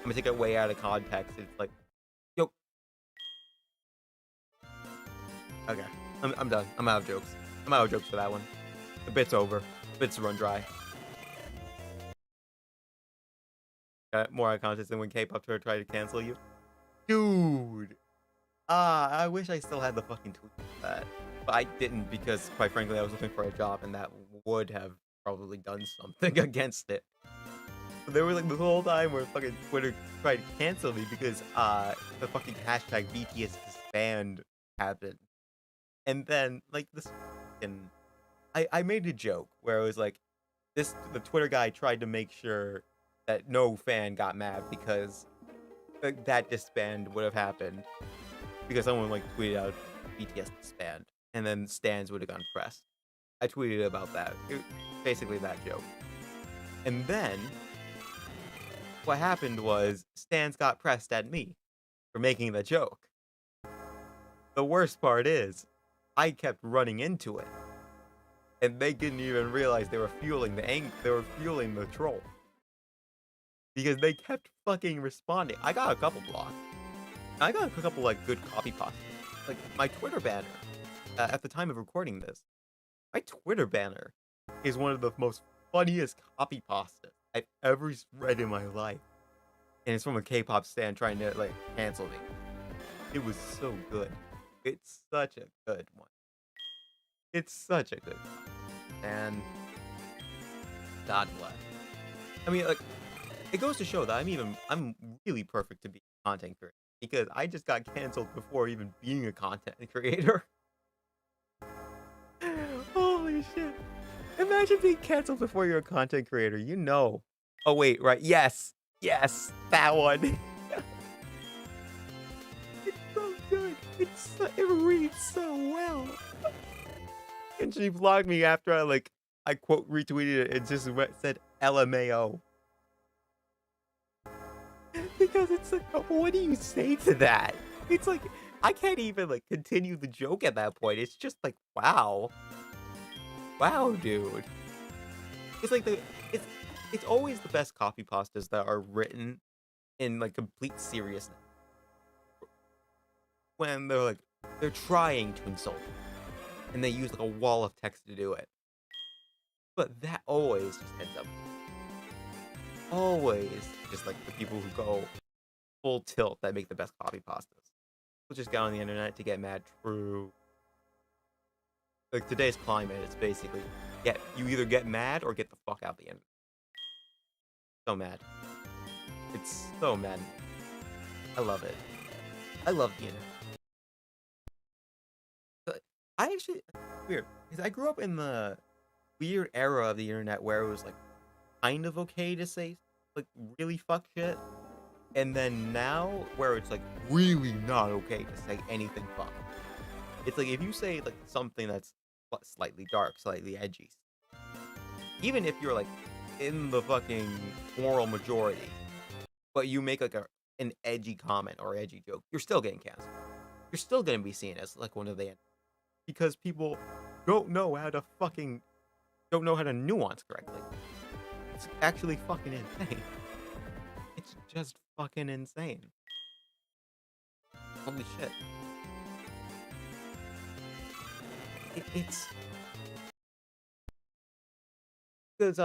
gonna take it way out of context. It's like, yo. Okay, I'm done. I'm out of jokes. I'm out of jokes for that one. The bit's over. The bit's run dry. Got more out of context than when K-pop tried to cancel you. Dude. I wish I still had the fucking tweet for that. But I didn't because, quite frankly, I was looking for a job and that would have probably done something against it. But there was like this whole time where fucking Twitter tried to cancel me because the fucking hashtag BTS disband happened. And then like this fucking I made a joke where it was like the Twitter guy tried to make sure that no fan got mad because that disband would have happened because someone like tweeted out BTS disband and then stans would have gone pressed. I tweeted about that. Basically that joke. And then what happened was stans got pressed at me for making the joke. The worst part is I kept running into it. And they didn't even realize they were fueling the troll. Because they kept fucking responding. I got a couple blocks. I got a couple like good copy pastas. Like my Twitter banner, at the time of recording this, my Twitter banner is one of the most funniest copy pastas I've ever read in my life. And it's from a K-pop stan trying to like cancel me. It was so good. It's such a good one. It's such a good one. And God bless. I mean, like, it goes to show that I'm really perfect to be a content creator because I just got canceled before even being a content creator. Holy shit. Imagine being canceled before you're a content creator, you know. Oh wait, right. Yes. Yes, that one. It's so good. It reads so well. And she blocked me after I quote retweeted it and just said LMAO. Because it's like, what do you say to that? It's like, I can't even like continue the joke at that point. It's just like, wow. Wow, dude. It's like it's always the best copy pastas that are written in like complete seriousness. When they're trying to insult you, and they use like a wall of text to do it. But that always just ends up always just like the people who go full tilt that make the best copy pastas. We'll just get on the internet to get mad. True. Like today's climate, it's basically you either get mad or get the fuck out of the internet. So mad. It's so mad. I love it. I love the internet. But I actually weird because I grew up in the weird era of the internet where it was like kind of okay to say like really fuck shit, and then now where it's like really not okay to say anything fuck. It's like if you say like something that's slightly dark, slightly edgy, even if you're like in the fucking moral majority, but you make like an edgy comment or edgy joke, you're still getting canceled. You're still gonna be seen as like one of the because people don't know how to nuance correctly. It's actually fucking insane. It's just fucking insane. Holy shit. It's because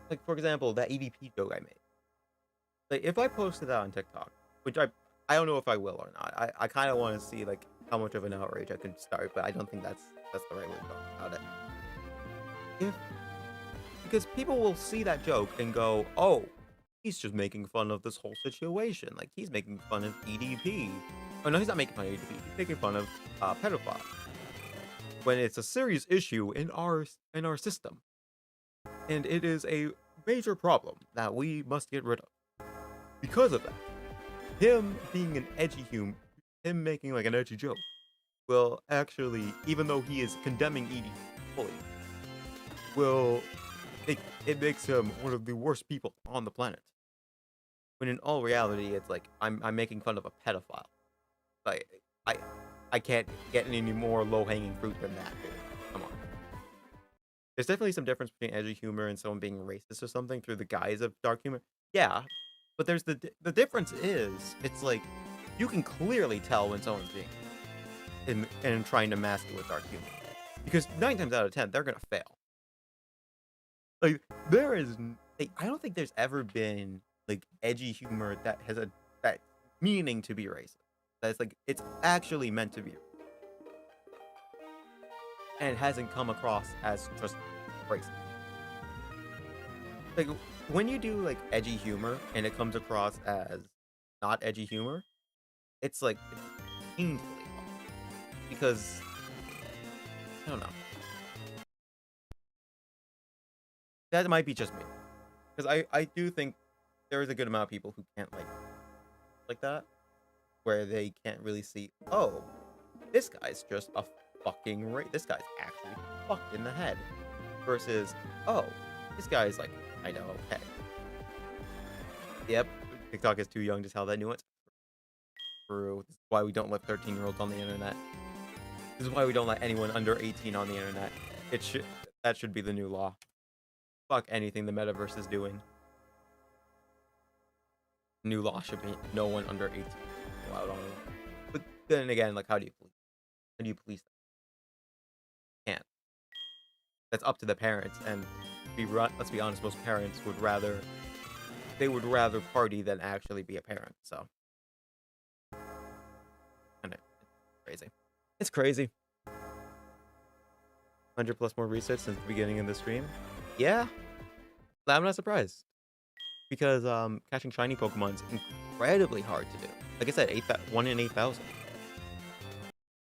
like for example that EDP joke I made. Like if I posted that on TikTok, which I don't know if I will or not. I kind of want to see like how much of an outrage I can start, but I don't think that's the right way to go about it. Because people will see that joke and go, oh, he's just making fun of this whole situation. Like, he's making fun of EDP. Oh, no, he's not making fun of EDP. He's making fun of pedophile. when it's a serious issue in our system, and it is a major problem that we must get rid of. Because of that, him being an edgy him making like an edgy joke, will actually, even though he is condemning eating fully, will it makes him one of the worst people on the planet. When in all reality, it's like I'm making fun of a pedophile. Like I I can't get any more low hanging fruit than that, dude. Come on. There's definitely some difference between edgy humor and someone being racist or something through the guise of dark humor. Yeah, but there's the difference is it's like you can clearly tell when someone's being and trying to mask it with dark humor, because 9 times out of 10 they're gonna fail. Like I don't think there's ever been like edgy humor that has that meaning to be racist. That's like it's actually meant to be, and it hasn't come across as just racist. Like when you do like edgy humor and it comes across as not edgy humor, it's like it's painfully wrong. Because I don't know. That might be just me. Because I do think there is a good amount of people who can't like that. Where they can't really see, oh, this guy's just a fucking this guy's actually fucked in the head. Versus, oh, this guy's like, I know, okay. Yep, TikTok is too young to tell that nuance. True. This is why we don't let 13-year-olds on the internet. This is why we don't let anyone under 18 on the internet. That should be the new law. Fuck anything the metaverse is doing. New law should be no one under 18 allowed on it. But then again, like, how do you police that? Can't. That's up to the parents, and let's be honest, most parents would rather party than actually be a parent. So, and it's crazy. It's crazy. 100 plus more resets since the beginning of the stream. Yeah, I'm not surprised, because catching shiny Pokemon is incredibly hard to do. Like I said, 1 in 8,000.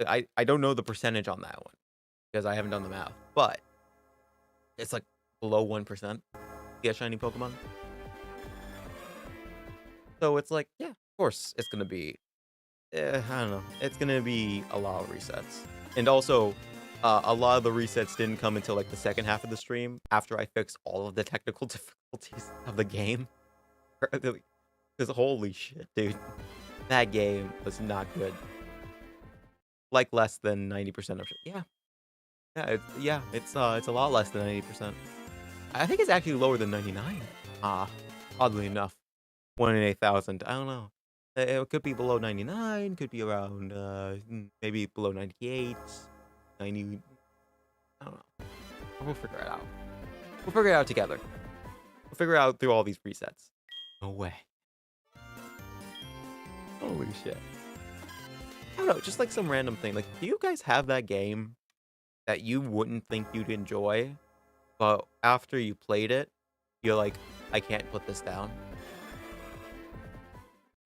I don't know the percentage on that one because I haven't done the math, but it's like below 1% to get shiny Pokemon. So it's like, yeah, of course it's gonna be. I don't know. It's gonna be a lot of resets, and also a lot of the resets didn't come until like the second half of the stream after I fixed all of the technical difficulties of the game. Because holy shit, dude, that game was not good. Like less than 90% of shit. Yeah, it's a lot less than 90%. I think it's actually lower than 99. Oddly enough, 1 in 8,000. I don't know. It could be below 99. Could be around maybe below 98, 90. I don't know. We'll figure it out. We'll figure it out together. We'll figure it out through all these resets. No way. Holy shit. I don't know, just like some random thing. Like, do you guys have that game that you wouldn't think you'd enjoy, but after you played it, you're like, I can't put this down?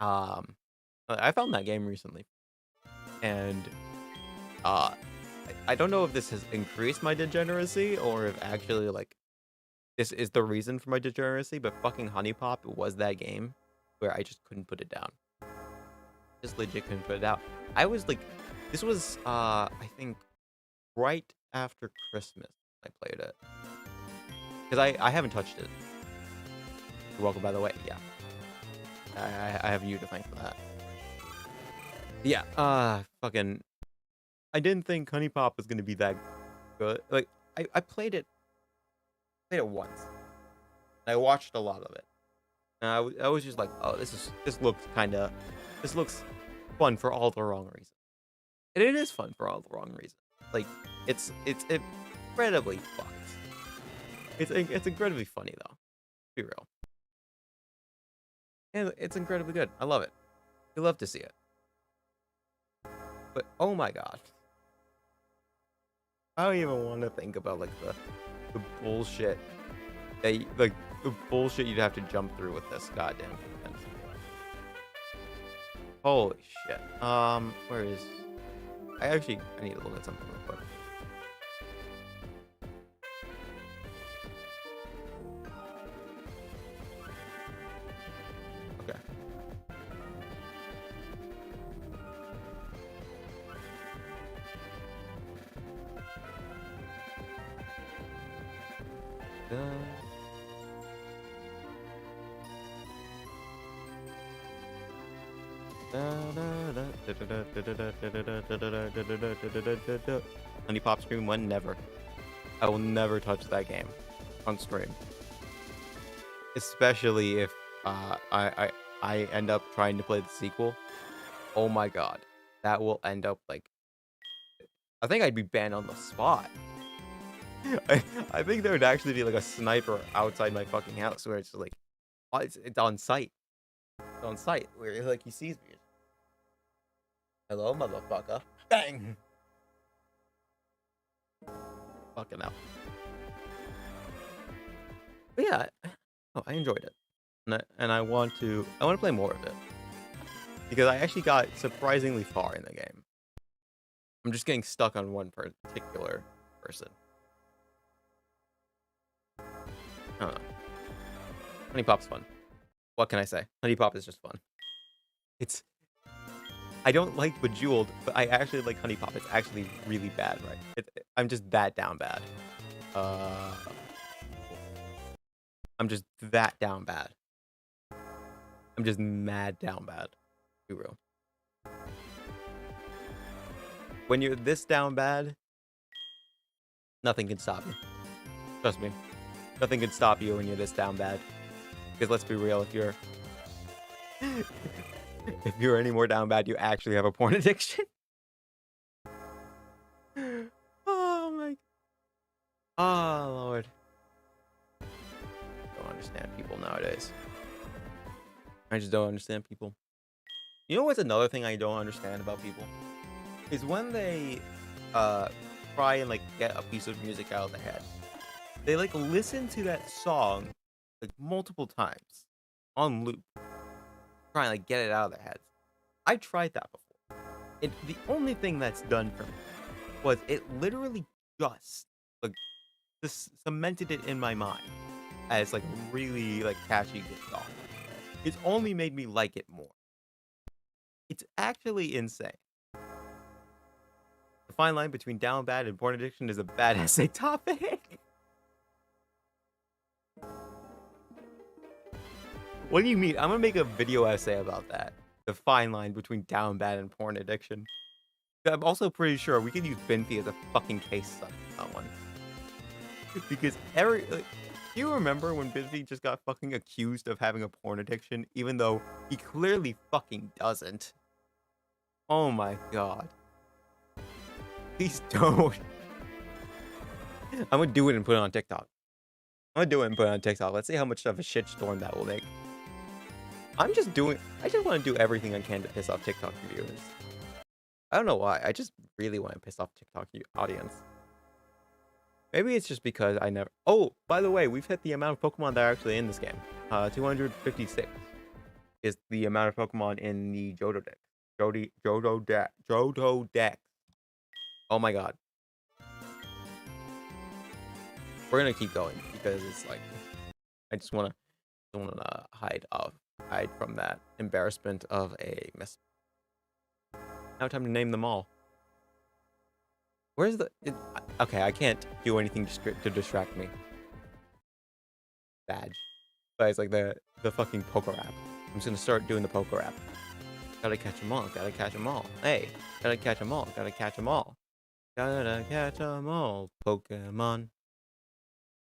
I found that game recently, and I don't know if this has increased my degeneracy or if actually like this is the reason for my degeneracy, but fucking Honey Pop was that game where I just couldn't put it down. Just legit couldn't put it out. I was like, this was I think right after Christmas I played it, because I haven't touched it. You're welcome, by the way. Yeah, I have you to thank for that. Yeah, fucking, I didn't think Honey Pop was gonna be that good. Like, I played it once. I watched a lot of it, and I was just like, oh, this looks fun for all the wrong reasons. And it is fun for all the wrong reasons. Like, it's incredibly fucked. It's incredibly funny though. Be real. And it's incredibly good. I love it. You love to see it. But oh my god, I don't even want to think about like the bullshit the bullshit you'd have to jump through with this goddamn thing. Holy shit. Where is? I need to look at something real quick. Honey Pop Scream 1, never. I will never touch that game on stream. Especially if I end up trying to play the sequel. Oh my god. That will end up like... I think I'd be banned on the spot. I think there would actually be like a sniper outside my fucking house where it's just like... It's on site. It's on site where like he sees me. Hello, motherfucker. Bang! Fucking hell. But yeah, I enjoyed it, and I want to play more of it because I actually got surprisingly far in the game. I'm just getting stuck on one particular person. I don't know. Honey Pop's fun. What can I say? Honey Pop is just fun. I don't like Bejeweled, but I actually like Honey Pop. It's actually really bad, right? I'm just that down bad. I'm just that down bad. I'm just mad down bad. Be real. When you're this down bad, nothing can stop you. Trust me. Nothing can stop you when you're this down bad. Because let's be real, if you're... if you're any more down bad, you actually have a porn addiction. Oh my... Oh, Lord. I don't understand people nowadays. I just don't understand people. You know what's another thing I don't understand about people? Is when they try and like get a piece of music out of their head. They like listen to that song like multiple times on loop. Trying to like get it out of their heads. I tried that before. The only thing that's done for me was it literally just like cemented it in my mind as like a really like catchy good song. It's only made me like it more. It's actually insane. The fine line between down bad and porn addiction is a bad essay topic. What do you mean? I'm gonna make a video essay about that. The fine line between down bad and porn addiction. I'm also pretty sure we could use Binfi as a fucking case study on that one. Because do you remember when Binfi just got fucking accused of having a porn addiction, even though he clearly fucking doesn't? Oh my god. Please don't. I'm gonna do it and put it on TikTok. Let's see how much of a shitstorm that will make. I just want to do everything I can to piss off TikTok viewers. I don't know why. I just really want to piss off TikTok audience. Maybe it's just because I never... Oh, by the way, we've hit the amount of Pokemon that are actually in this game. 256 is the amount of Pokemon in the Johto deck. Johto deck. Oh my god. We're gonna keep going because it's like... I just want to hide from that embarrassment of a miss. Now time to name them all. Where's the... okay, I can't do anything to distract me. Badge. But it's like the fucking poker app. I'm just gonna start doing the poker app. Gotta catch them all. Gotta catch them all. Hey, gotta catch them all. Gotta catch them all. Gotta catch them all. Pokemon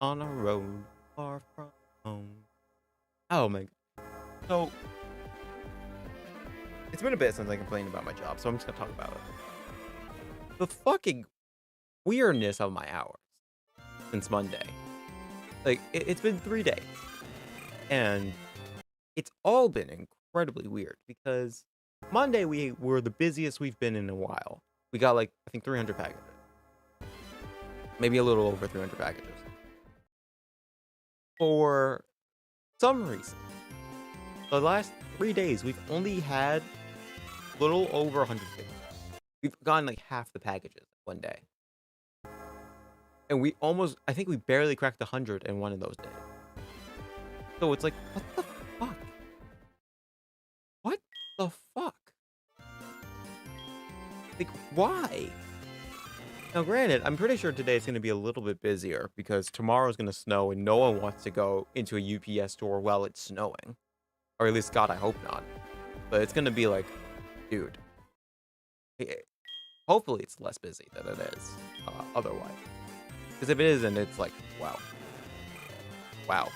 on a road far from home. Oh my... So, it's been a bit since I complained about my job, so I'm just gonna talk about it. The fucking weirdness of my hours since Monday. Like, it's been 3 days. And it's all been incredibly weird because Monday we were the busiest we've been in a while. We got like, I think 300 packages. Maybe a little over 300 packages. For some reason, the last 3 days, we've only had a little over 150. We've gotten like half the packages one day. And I think we barely cracked 100 in one of those days. So it's like, what the fuck? What the fuck? Like, why? Now, granted, I'm pretty sure today it's going to be a little bit busier because tomorrow's going to snow and no one wants to go into a UPS store while it's snowing. Or at least, God, I hope not. But it's going to be like, dude. Hopefully it's less busy than it is otherwise. Because if it isn't, it's like, wow. Wow.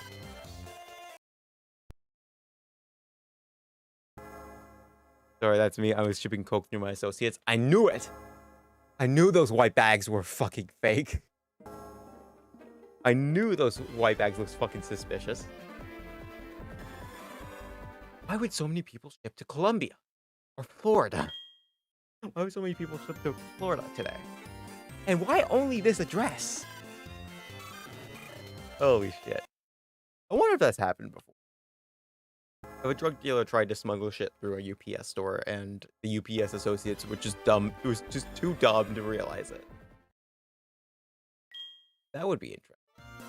Sorry, that's me. I was shipping coke through my associates. I knew it! I knew those white bags were fucking fake. I knew those white bags looked fucking suspicious. Why would so many people ship to Colombia? Or Florida? Why would so many people ship to Florida today? And why only this address? Holy shit. I wonder if that's happened before. If a drug dealer tried to smuggle shit through a UPS store and the UPS associates were just dumb, it was just too dumb to realize it. That would be interesting.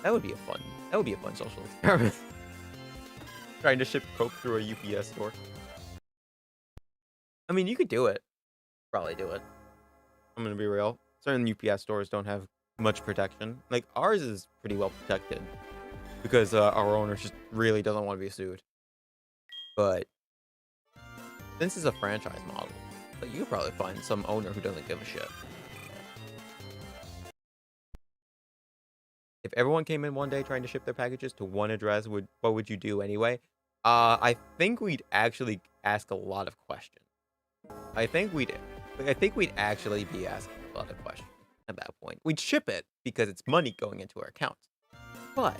That would be a fun social experiment. Trying to ship coke through a UPS store. I mean, you could do it. Probably do it. I'm gonna be real. Certain UPS stores don't have much protection. Like, ours is pretty well protected. Because our owner just really doesn't want to be sued. But since it's a franchise model, like, you could probably find some owner who doesn't give a shit. If everyone came in one day trying to ship their packages to one address, what would you do anyway? I think we'd actually ask a lot of questions. I think we'd actually be asking a lot of questions at that point. We'd ship it because it's money going into our account. But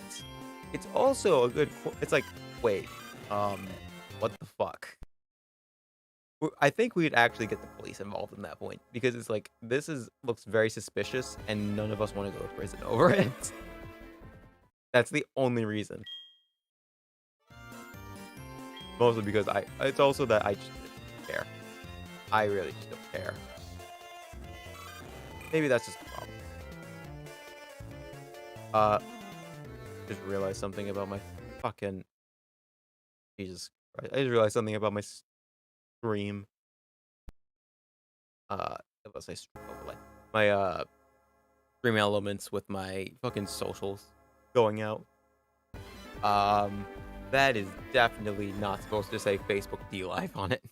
it's also a good. It's like, wait, what the fuck? I think we'd actually get the police involved in that point because it's like looks very suspicious, and none of us want to go to prison over it. That's the only reason. Mostly because it's also that I just don't care. I really just don't care. Maybe that's just the problem. Just realized something about my fucking Jesus Christ. I just realized something about my stream. Let's say overlay. My stream elements with my fucking socials going out. That is definitely not supposed to say Facebook DLive on it.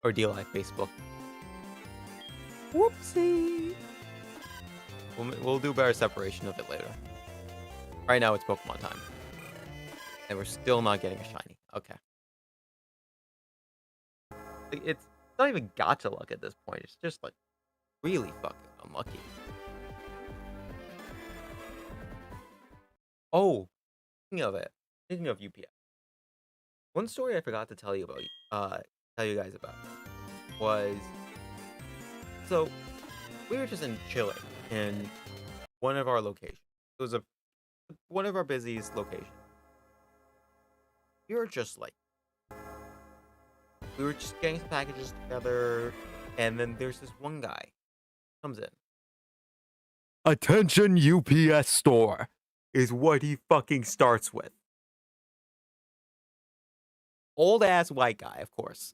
Or DLive Facebook. Whoopsie. We'll do better separation of it later. Right now it's Pokemon time. And we're still not getting a shiny. Okay. It's not even gacha luck at this point. It's just like really fucking unlucky. Oh, speaking of UPS. One story I forgot to tell you guys about was, so we were just chilling in one of our locations. It was one of our busiest locations. We were just getting some packages together, and then there's this one guy comes in. Attention UPS store is what he fucking starts with. Old ass white guy, of course.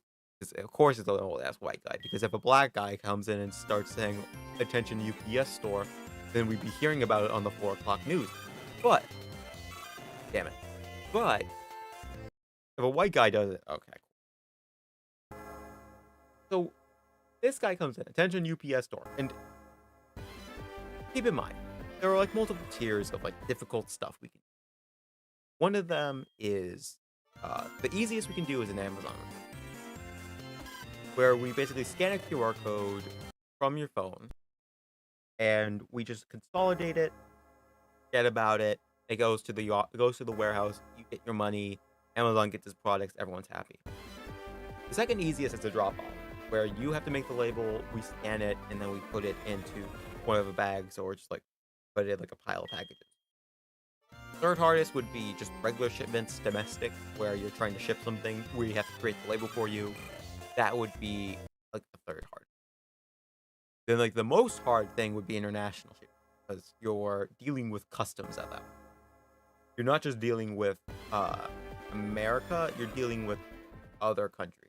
Of course it's an old ass white guy, because if a black guy comes in and starts saying attention UPS store, then we'd be hearing about it on the 4 o'clock news. But damn it. But if a white guy does it, okay. So this guy comes in, attention UPS store, and keep in mind, there are like multiple tiers of like difficult stuff we can do. One of them is the easiest we can do is an Amazon return, where we basically scan a QR code from your phone and we just consolidate it, forget about it. It goes to the warehouse. You get your money. Amazon gets its products. Everyone's happy. The second easiest is a drop off, where you have to make the label. We scan it and then we put it into one of the bags, or just like put it in like a pile of packages. Third hardest would be just regular shipments, domestic, where you're trying to ship something. We have to create the label for you. That would be like the third hardest. Then like the most hard thing would be international shipping, because you're dealing with customs at that point. You're not just dealing with America, you're dealing with other countries.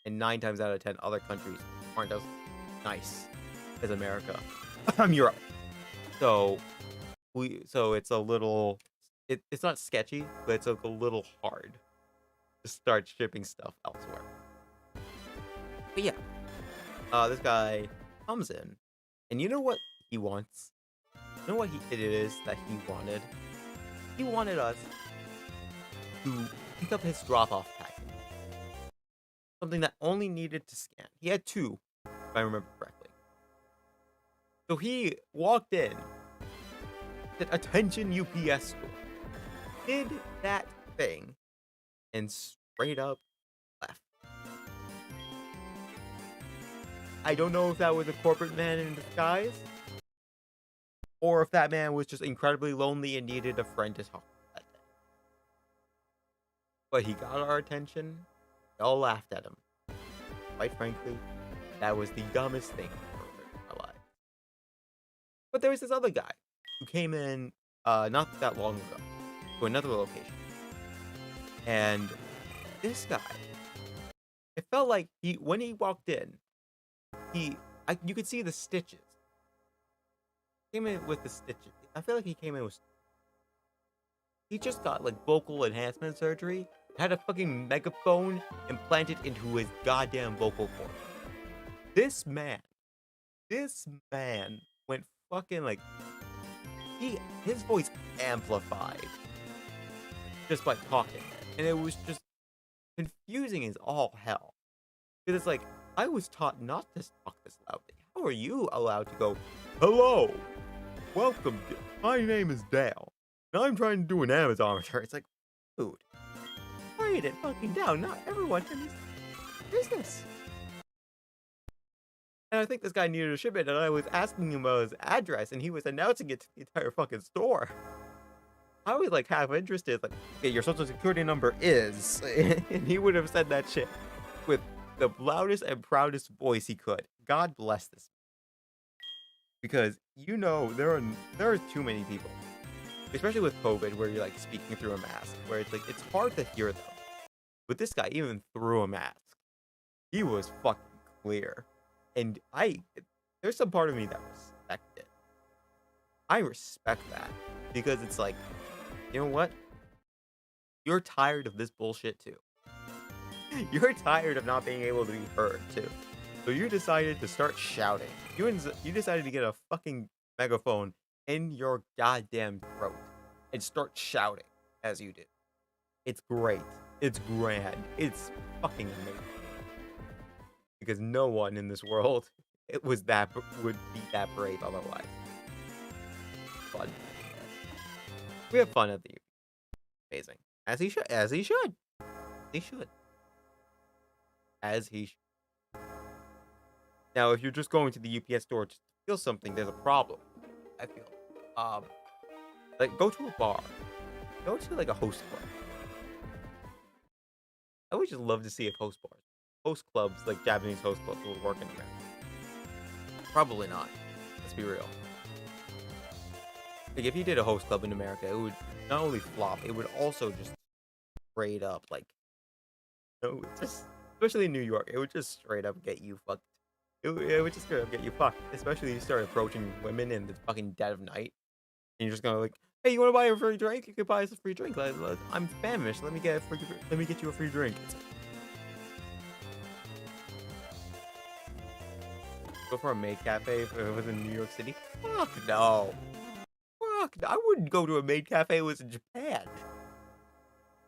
And 9 times out of 10, other countries aren't as nice as America. I'm Europe. So it's a little it's not sketchy, but it's like a little hard to start shipping stuff elsewhere. But yeah, this guy comes in, and you know what he wants? You know what it is that he wanted? He wanted us to pick up his drop-off package. Something that only needed to scan. He had two, if I remember correctly. So he walked in, said, "Attention UPS store." Did that thing, and straight up left. I don't know if that was a corporate man in disguise, or if that man was just incredibly lonely and needed a friend to talk to that day. But he got our attention. We all laughed at him. Quite frankly, that was the dumbest thing I've ever heard in my life. But there was this other guy who came in not that long ago to another location. And this guy, it felt like when he walked in, you could see the stitches. Came in with the stitches. I feel like he came in with. He just got like vocal enhancement surgery. Had a fucking megaphone implanted into his goddamn vocal cord. This man went fucking like. His voice amplified just by talking, and it was just confusing as all hell. Because it's like, I was taught not to talk this loudly. How are you allowed to go, "Hello, welcome, my name is Dale, and I'm trying to do an Amazon return"? It's like, dude, quiet it fucking down. Not everyone in this business. And I think this guy needed a shipment, and I was asking him about his address, and he was announcing it to the entire fucking store. I was like half interested, like, "Okay, your social security number is," and he would have said that shit with the loudest and proudest voice he could. God bless this. Because there are too many people, especially with COVID, where you're like speaking through a mask, where it's like it's hard to hear them. But this guy, even through a mask, he was fucking clear. And there's some part of me that respect it. I respect that, because it's like, you know what? You're tired of this bullshit too. You're tired of not being able to be heard too. So you decided to start shouting. You decided to get a fucking megaphone in your goddamn throat and start shouting as you did. It's great. It's grand. It's fucking amazing. Because no one in this world would be that brave otherwise. Fun. We have fun at the UPS. Amazing. As he should. As he should. Now, if you're just going to the UPS store to feel something, there's a problem. I feel. Like, go to a bar. Go to like a host club. I would just love to see if host clubs, like Japanese host clubs, will work in America. Probably not. Let's be real. Like, if you did a host club in America, it would not only flop, it would also just straight up, like, just, especially in New York, it would just straight up get you fucked. It would just straight up get you fucked, especially if you start approaching women in the fucking dead of night, and you're just gonna like, "Hey, you want to buy a free drink? You can buy us a free drink. I'm famished. Let me get you a free drink." Go for a maid cafe if it was in New York City? Fuck no. I wouldn't go to a maid cafe if it was in Japan.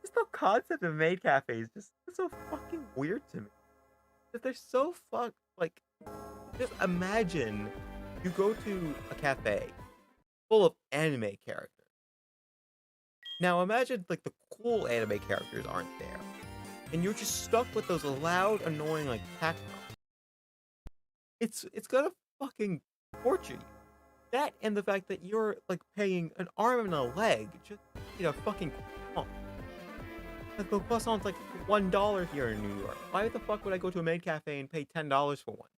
Just the concept of maid cafes is so fucking weird to me. That they're so like, just imagine you go to a cafe full of anime characters. Now imagine like the cool anime characters aren't there, and you're just stuck with those loud, annoying like techno. It's gonna fucking torture you. That and the fact that you're like paying an arm and a leg just to get a fucking croissant. Like the croissant's like $1 here in New York. Why the fuck would I go to a maid cafe and pay $10 for one?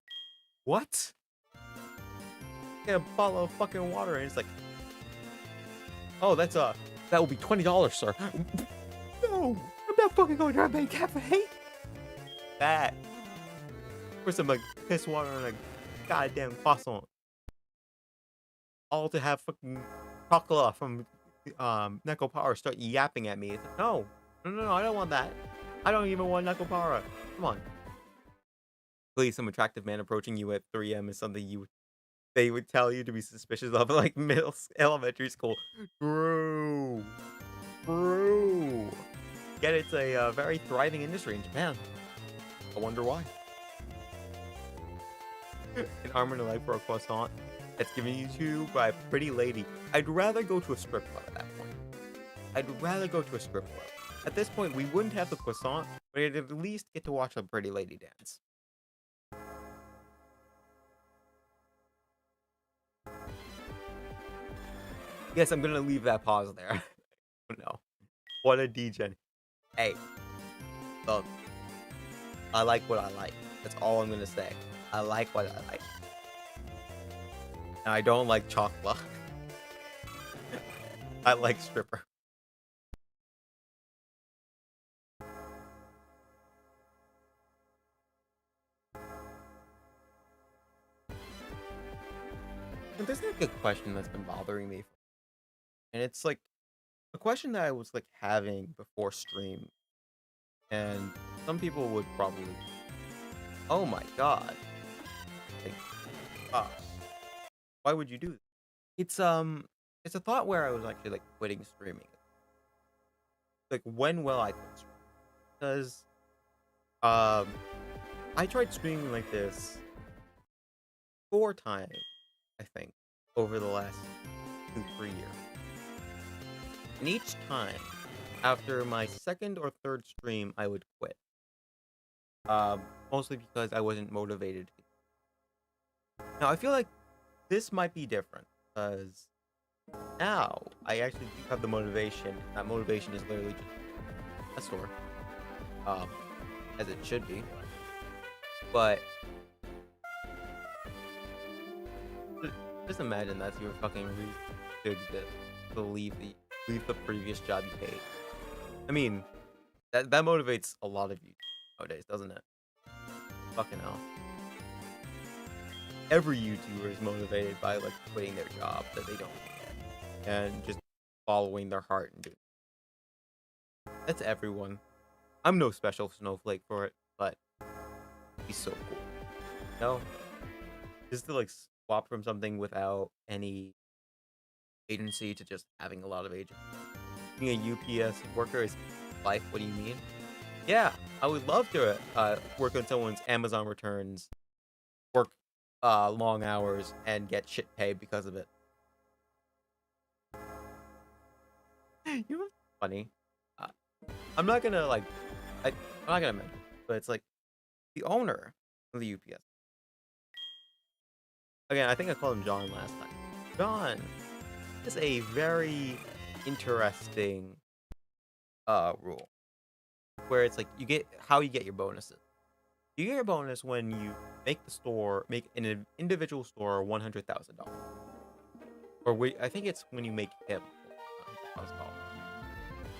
What? Get a bottle of fucking water and it's like, "Oh, that will be $20, sir." No, I'm not fucking going to a maid cafe. That for some like piss water and like goddamn croissant. All to have fucking chocolate from Neko Power start yapping at me. It's like, no, no, I don't want that. I don't even want Neko Power. Come on. Please, some attractive man approaching you at 3 a.m. is something they would tell you to be suspicious of, like elementary school. True. Yet it's a very thriving industry in Japan. I wonder why. An arm and a leg for a croissant that's given you to by a pretty lady. I'd rather go to a strip club at that point. I'd rather go to a strip club. At this point, we wouldn't have the croissant, but I'd at least get to watch a pretty lady dance. Yes, I'm gonna leave that pause there. Oh no. What a degen. Hey, look. I like what I like. That's all I'm gonna say. I like what I like. And I don't like chocolate. I like stripper. And this is a good question that's been bothering me. And it's like a question that I was like having before stream. And some people would probably, oh my god. Like, why would you do this? It's a thought where I was actually like quitting streaming. Like, when will I quit streaming? Because I tried streaming like this 4 times, I think, over the last 2-3 years. And each time, after my 2nd or 3rd stream, I would quit. Mostly because I wasn't motivated. Now, I feel like this might be different, because now I actually do have the motivation. That motivation is literally just a store. As it should be. But just imagine that's your fucking reason to exist, to leave the previous job you hate. I mean, that motivates a lot of you nowadays, doesn't it? Fucking hell. Every YouTuber is motivated by like quitting their job that they don't like, and just following their heart and doing. That's everyone. I'm no special snowflake for it, but he's so cool. No, just to like swap from something without any agency to just having a lot of agency. Being a UPS worker is life. What do you mean? Yeah, I would love to work on someone's Amazon returns, work long hours, and get shit paid because of it. You know what's funny? I'm not gonna like, I'm not gonna mention, but it's like the owner of the UPS. Again, I think I called him John last time. John is a very interesting rule where it's like you get your bonuses. You get your bonus when you make an individual store $100,000, or I think it's when you make him.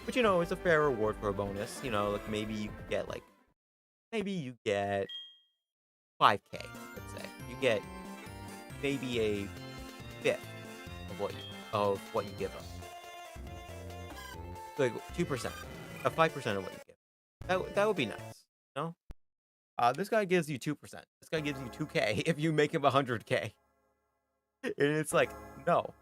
But you know, it's a fair reward for a bonus. You know, like maybe you get 5K. Let's say you get maybe a fifth of what you give them. Like 2%, 5% of what you give. That would be nice, you know? This guy gives you 2%. This guy gives you 2K if you make him 100K. And it's like, no.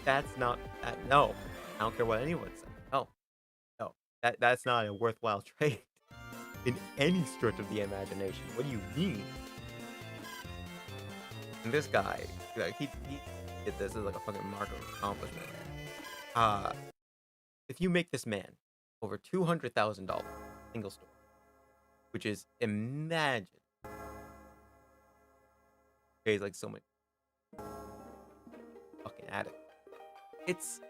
That's not that. No, I don't care what anyone says. No. That's not a worthwhile trade in any stretch of the imagination. What do you mean? And this guy, like, he did this as like a fucking mark of accomplishment. If you make this man over $200,000 single store, which is, imagine, pays like so much fucking addict. It's,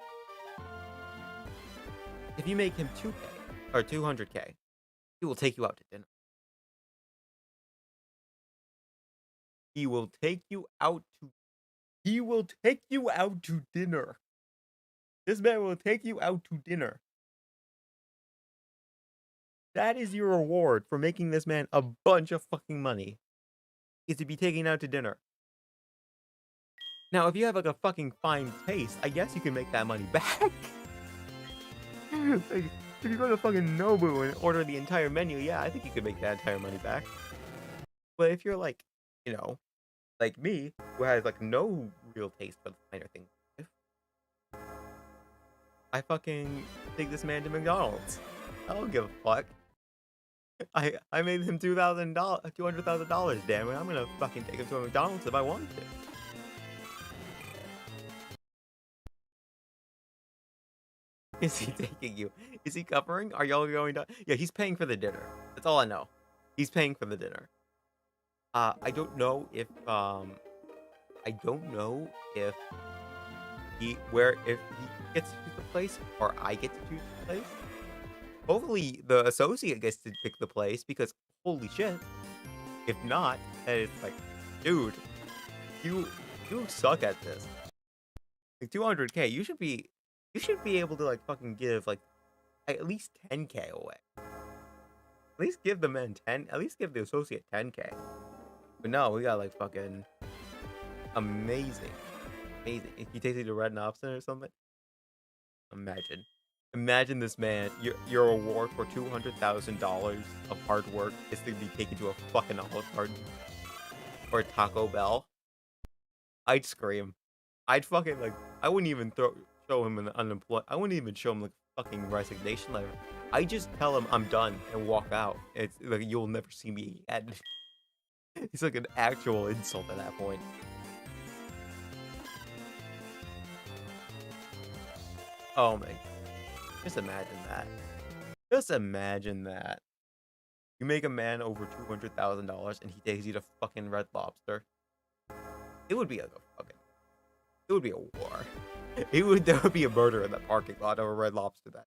if you make him 2K or 200K, he will take you out to dinner. He will take you out to dinner. This man will take you out to dinner. That is your reward for making this man a bunch of fucking money. is to be taken out to dinner. Now, if you have like a fucking fine taste, I guess you can make that money back. Like, if you go to fucking Nobu and order the entire menu, yeah, I think you could make that entire money back. But if you're like, you know, like me, who has like no real taste for the finer things, I fucking take this man to McDonald's. I don't give a fuck. I made him $200,000. Damn it, I'm gonna fucking take him to a McDonald's if I want to. Is he taking you? Is he covering? Are y'all going to? Yeah, he's paying for the dinner. That's all I know. He's paying for the dinner. I don't know if if if he gets to choose the place or I get to choose the place. Hopefully the associate gets to pick the place because holy shit. If not, then it's like, dude, you suck at this. Like 200K, you should be able to like fucking give like at least 10K away. At least give the men 10. At least give the associate 10K. But no, we got like fucking amazing. If you take it to Red Lobster or something, imagine this man. Your reward for $200,000 of hard work is to be taken to a fucking Olive Garden or a Taco Bell. I'd scream. I'd fucking like. I wouldn't even show him an unemployed. I wouldn't even show him like fucking resignation letter. I just tell him I'm done and walk out. It's like you'll never see me again. It's like an actual insult at that point. Oh my god. Just imagine that. Just imagine that. You make a man over $200,000 and he takes you to fucking Red Lobster. It would be like a fucking. It would be a war. There would be a murder in that parking lot over Red Lobster. That.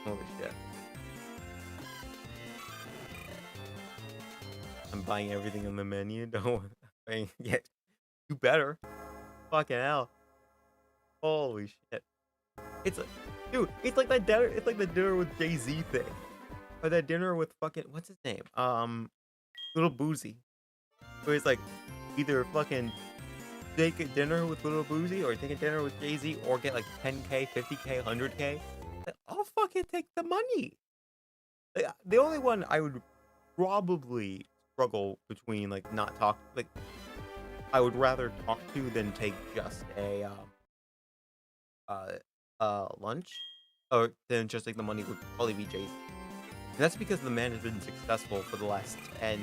Holy shit. I'm buying everything on the menu. Don't get. You better. Fucking hell. Holy shit. Dude, it's like that dinner. It's like the dinner with Jay-Z thing. Or that dinner with fucking, what's his name? Little Boozy. Where it's like, either fucking take a dinner with Little Boozy or take a dinner with Jay-Z or get like 10K, 50K, 100K. I'll fucking take the money. Like, the only one I would probably struggle between like not talk, like I would rather talk to than take just a lunch, or then just like the money would probably be Jay-Z. And that's because the man has been successful for the last 10,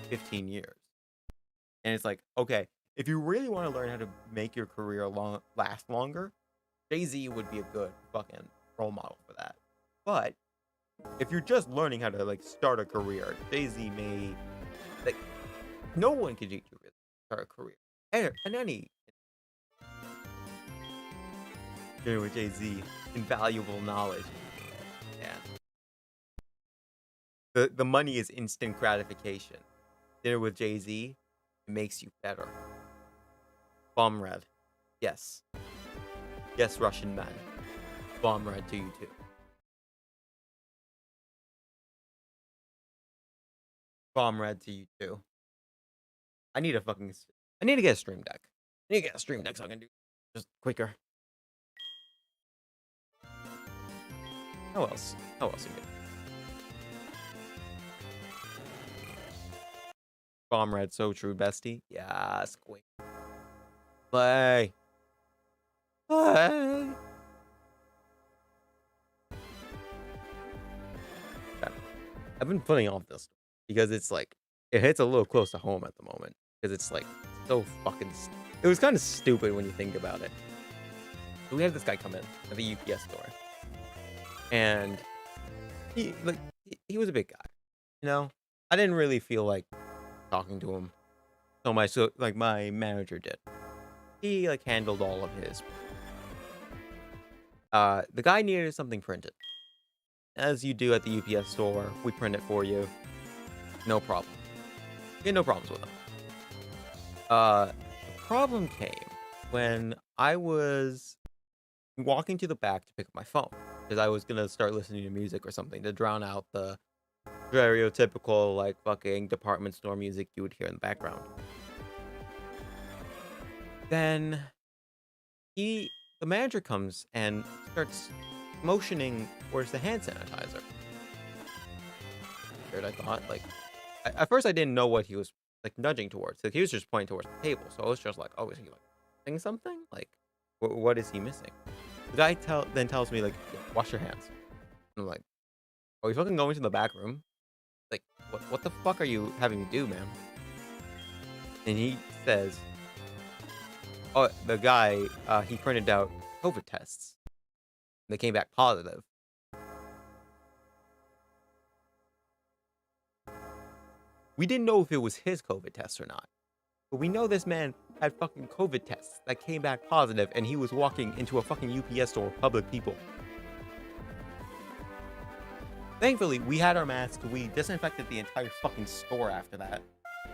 15 years. And it's like, okay, if you really want to learn how to make your career last longer, Jay-Z would be a good fucking role model for that. But if you're just learning how to like start a career, Jay-Z may like no one can teach you really start a career. And any dinner with Jay-Z, invaluable knowledge. Yeah. The money is instant gratification. Dinner with Jay-Z, it makes you better. Bomb red. Yes. Yes, Russian man. Bomb red to you too. Bomb red to you too. I need to get a stream deck. I need to get a stream deck so I can do just quicker. How else? How else you get? Bomb red, so true, bestie. Yeah, squeak. Play. Play. Okay. I've been putting off this because it's like it hits a little close to home at the moment because it's like so fucking. It was kind of stupid when you think about it. So we had this guy come in at the UPS store, and he was a big guy, you know. I didn't really feel like talking to him so much. So like my manager did. He like handled all of his. The guy needed something printed. As you do at the UPS store, we print it for you. No problem. You had no problems with him. The problem came when I was walking to the back to pick up my phone because I was gonna start listening to music or something to drown out the stereotypical, like, fucking department store music you would hear in the background. Then the manager comes and starts motioning towards the hand sanitizer. Weird, I thought. Like, at first I didn't know what he was, like, nudging towards. Like, he was just pointing towards the table. So I was just like, oh, is he, like, missing something? Like, what is he missing? The guy then tells me, like, yeah, wash your hands. And I'm like, are we fucking going to the back room? Like, what the fuck are you having me do, man? And he says, oh, the guy, he printed out COVID tests. They came back positive. We didn't know if it was his COVID test or not. But we know this man had fucking COVID tests that came back positive, and he was walking into a fucking UPS store with public people. Thankfully, we had our masks. We disinfected the entire fucking store after that.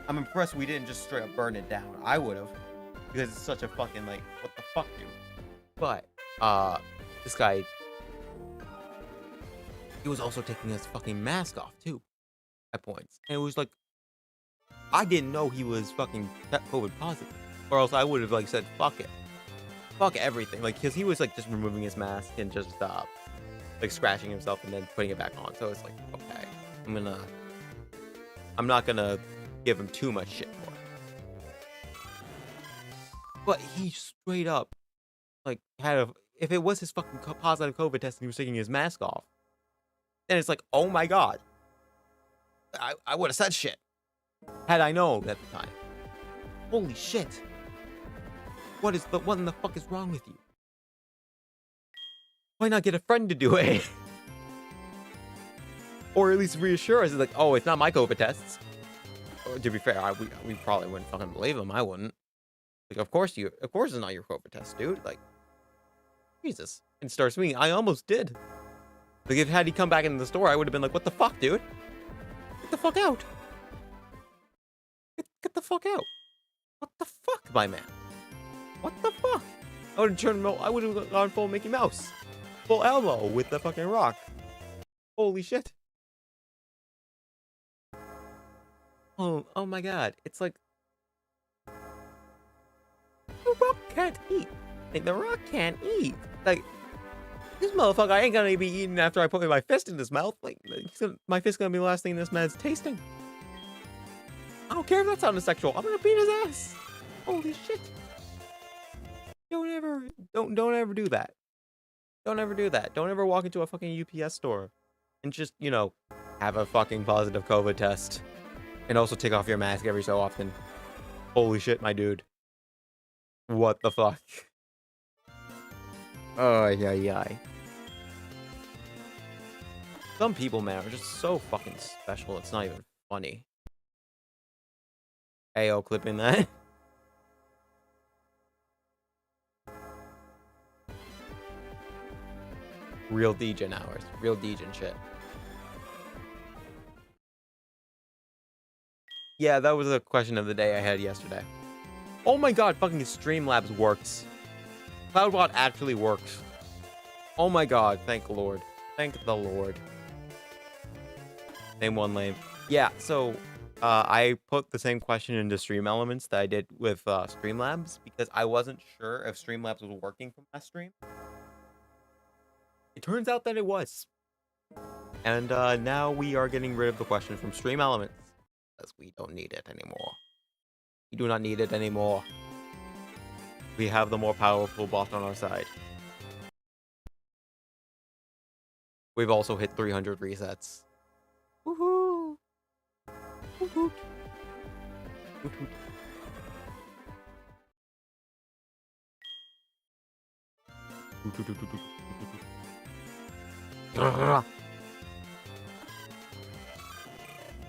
I'm impressed we didn't just straight up burn it down. I would have. Because it's such a fucking, like, what the fuck, dude? But, this guy, he was also taking his fucking mask off, too, at points. And it was like, I didn't know he was fucking COVID positive. Or else I would have, like, said, fuck it. Fuck everything. Like, because he was, like, just removing his mask and just, like, scratching himself and then putting it back on. So it's like, okay, I'm not gonna give him too much shit for it. But he straight up, like, if it was his fucking positive COVID test and he was taking his mask off, then it's like, oh my god. I would have said shit. Had I known at the time. Holy shit. What in the fuck is wrong with you? Why not get a friend to do it? Or at least reassure us. It's like, oh, it's not my COVID tests. Or, to be fair, we probably wouldn't fucking believe him. I wouldn't. Like, of course it's not your COVID test, dude. Like, Jesus. And starts me. I almost did. Like, had he come back into the store, I would have been like, what the fuck, dude? Get the fuck out. Get the fuck out. What the fuck, my man? What the fuck? I would have gone full Mickey Mouse. Full Elmo with the fucking rock. Holy shit. Oh my god. It's like, the rock can't eat. Like, the rock can't eat. Like, this motherfucker ain't gonna be eating after I put my fist in his mouth. Like, my fist gonna be the last thing this man's tasting. I don't care if that sounded sexual. I'm gonna beat his ass. Holy shit. Don't ever do that. Don't ever do that. Don't ever walk into a fucking UPS store and just, have a fucking positive COVID test. And also take off your mask every so often. Holy shit, my dude. What the fuck? Oh, yeah. Some people, man, are just so fucking special. It's not even funny. Ayo, clipping that. Real DJ hours. Real DJ shit. Yeah, that was a question of the day I had yesterday. Oh my god, fucking Streamlabs works. CloudBot actually works. Oh my god, thank the Lord. Thank the Lord. Name one lame. Yeah, so I put the same question into Stream Elements that I did with Streamlabs because I wasn't sure if Streamlabs was working from last stream. It turns out that it was. And now we are getting rid of the question from Stream Elements because we don't need it anymore. We do not need it anymore. We have the more powerful bot on our side. We've also hit 300 resets. Woohoo! Woohoo! Woohoo!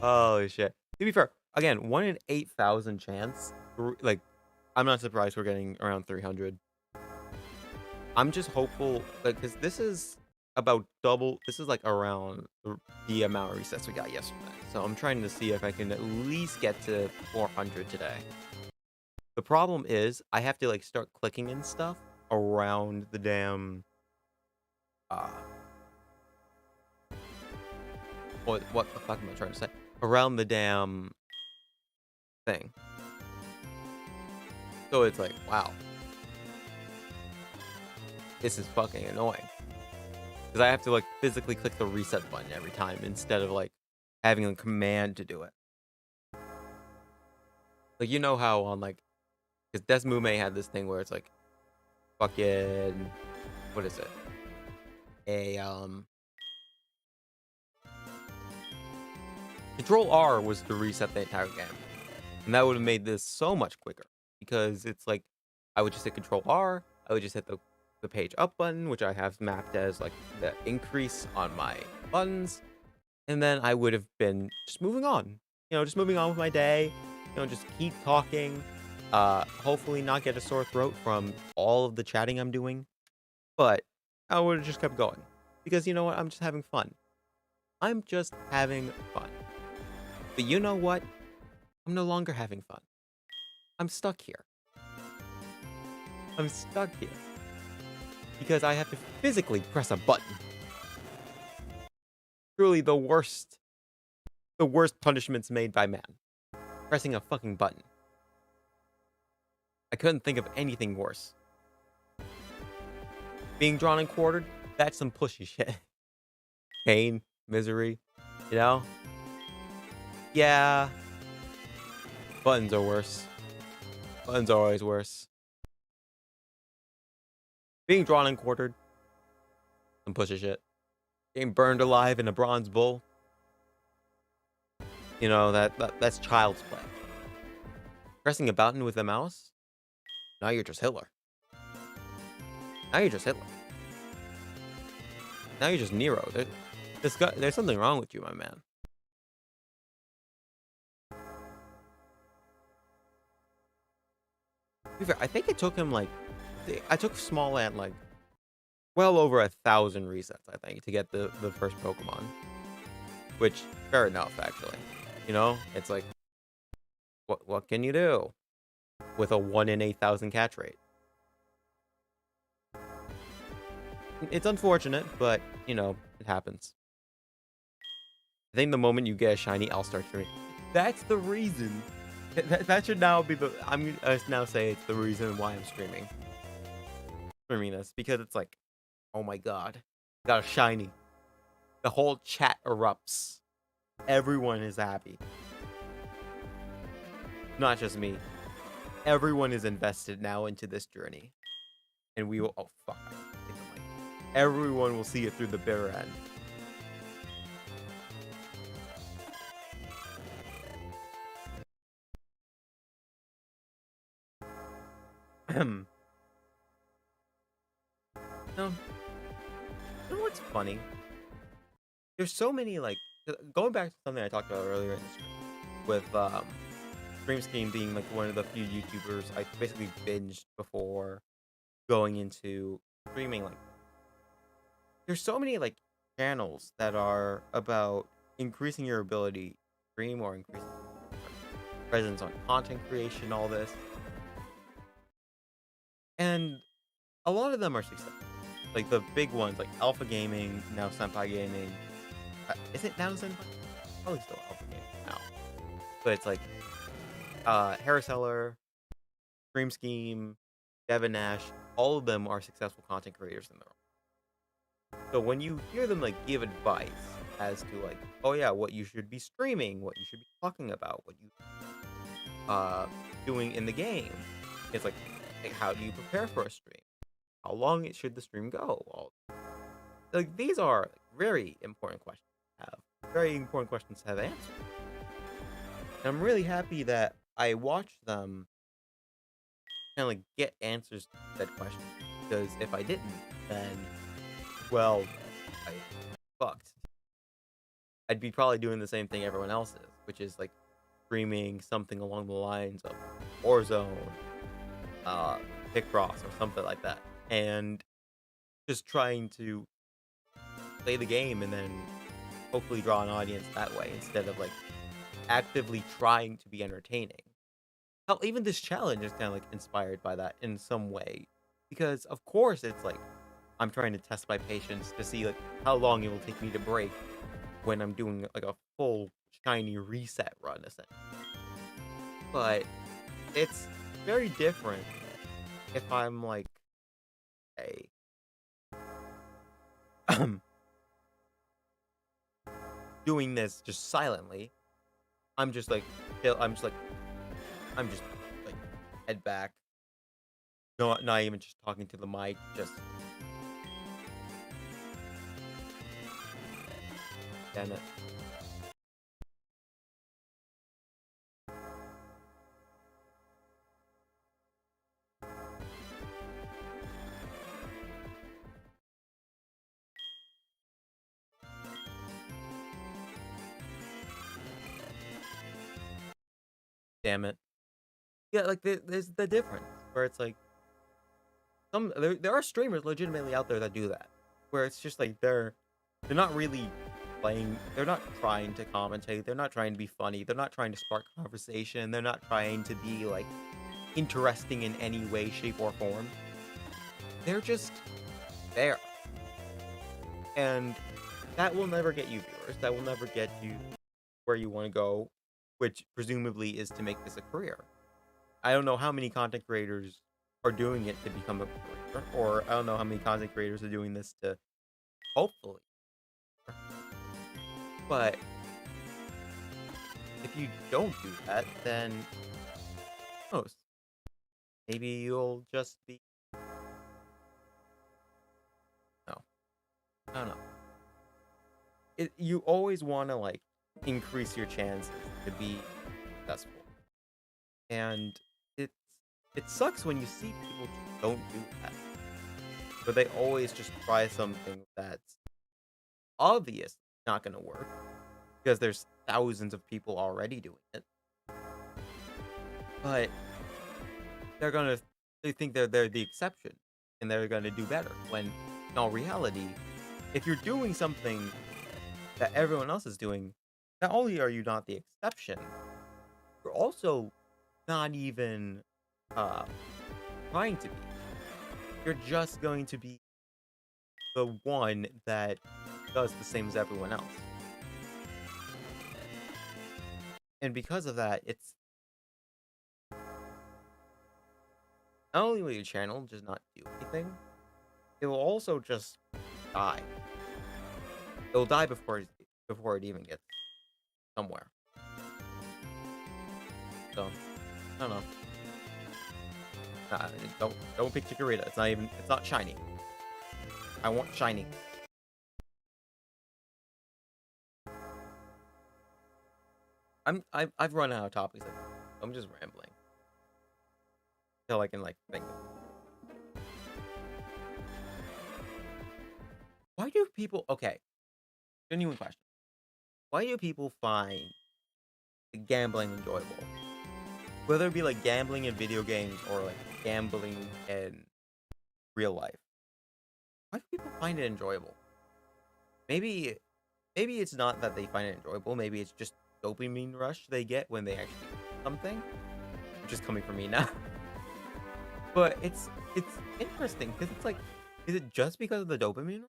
Holy shit. To be fair, again, 1 in 8,000 chance. Like, I'm not surprised we're getting around 300. I'm just hopeful, like, because this is about double. This is like around the amount of resets we got yesterday. So I'm trying to see if I can at least get to 400 today. The problem is I have to, like, start clicking and stuff around the damn what the fuck am I trying to say? Around the damn thing. So it's like, wow, this is fucking annoying. Because I have to like physically click the reset button every time instead of like having a command to do it. Like, you know how on like, because Desmume had this thing where it's like, fucking, what is it? Control R was to reset the entire game. And that would have made this so much quicker. Because it's like, I would just hit Control R, I would just hit the page up button, which I have mapped as like the increase on my buttons. And then I would have been just moving on. You know, just moving on with my day. You know, just keep talking. Hopefully not get a sore throat from all of the chatting I'm doing. But I would have just kept going. Because you know what? I'm just having fun. I'm just having fun. But you know what? I'm no longer having fun. I'm stuck here. I'm stuck here. Because I have to physically press a button. Truly the worst punishments made by man. Pressing a fucking button. I couldn't think of anything worse. Being drawn and quartered, that's some pushy shit. Pain, misery, you know? Yeah. Buttons are worse. Buttons are always worse. Being drawn and quartered, some pushy shit. Getting burned alive in a bronze bull. You know, that's child's play. Pressing a button with a mouse? Now you're just Hitler. Now you're just Hitler. Now you're just Nero. There's something wrong with you, my man. To be fair, I think it took him like... I took Smallant like well over 1,000 resets, I think, to get the first Pokemon. Which, fair enough, actually. You know? It's like, what can you do with a 1 in 8,000 catch rate? It's unfortunate, but, you know, it happens. I think the moment you get a shiny, I'll start streaming. That's the reason. That should now be the... I'm gonna now say it's the reason why I'm streaming. Streaming this, because it's like, oh my god, got a shiny. The whole chat erupts. Everyone is happy. Not just me. Everyone is invested now into this journey. And we will... Oh, fuck. Everyone will see it through the bitter end. No. You know what's funny? There's so many, like... Going back to something I talked about earlier in the stream. With, Stream Scheme being, like, one of the few YouTubers I basically binged before going into streaming, like... There's so many, like, channels that are about increasing your ability to stream or increasing your presence on content creation, all this. And a lot of them are successful. Like, the big ones, like Alpha Gaming, now Senpai Gaming. Is it now Senpai? Probably still Alpha Gaming now. But it's like, Harass, Stream Scheme, Devin Nash, all of them are successful content creators in their own. So when you hear them, like, give advice as to, like, oh yeah, what you should be streaming, what you should be talking about, what you doing in the game, it's like how do you prepare for a stream? How long should the stream go? Well, like, these are very important questions to have. Very important questions to have answered. And I'm really happy that I watched them kind of like get answers to that question. Because if I didn't, then, well, I fucked. I'd be probably doing the same thing everyone else is, which is like streaming something along the lines of Warzone, Picross, or something like that. And just trying to play the game and then hopefully draw an audience that way instead of like actively trying to be entertaining. Hell, even this challenge is kind of like inspired by that in some way, because of course it's like I'm trying to test my patience to see like how long it will take me to break when I'm doing like a full shiny reset run, essentially. But it's very different if I'm like a doing this just silently. I'm just like I'm just like head back, not even just talking to the mic, just damn it. Damn it. Yeah, like there's the difference where it's like there are streamers legitimately out there that do that, where it's just like they're not really playing, they're not trying to commentate, they're not trying to be funny, they're not trying to spark conversation, they're not trying to be like interesting in any way, shape, or form. They're just there, and that will never get you viewers. That will never get you where you want to go, which presumably is to make this a career. I don't know how many content creators are doing it to become a career, or I don't know how many content creators are doing this to hopefully. But if you don't do that, then who knows? Maybe you'll just be no. I don't know. You always want to like increase your chances to be successful, and it's it sucks when you see people just don't do that, but they always just try something that's obvious not gonna work because there's thousands of people already doing it. But they think they're the exception and they're gonna do better. When in all reality, if you're doing something that everyone else is doing, not only are you not the exception, you're also not even uh trying to be. You're just going to be the one that does the same as everyone else. And because of that, it's not only will your channel just not do anything, it will also just die. It'll die before it even gets somewhere. So I don't know. Don't pick Chikorita. It's not shiny. I want shiny. I've run out of topics. I'm just rambling. Until I can like think. Why do people okay? Genuine question. Why do people find gambling enjoyable? Whether it be like gambling in video games or like gambling in real life. Why do people find it enjoyable? Maybe it's not that they find it enjoyable. Maybe it's just dopamine rush they get when they actually do something. Which is coming from me now. But it's interesting because it's like, is it just because of the dopamine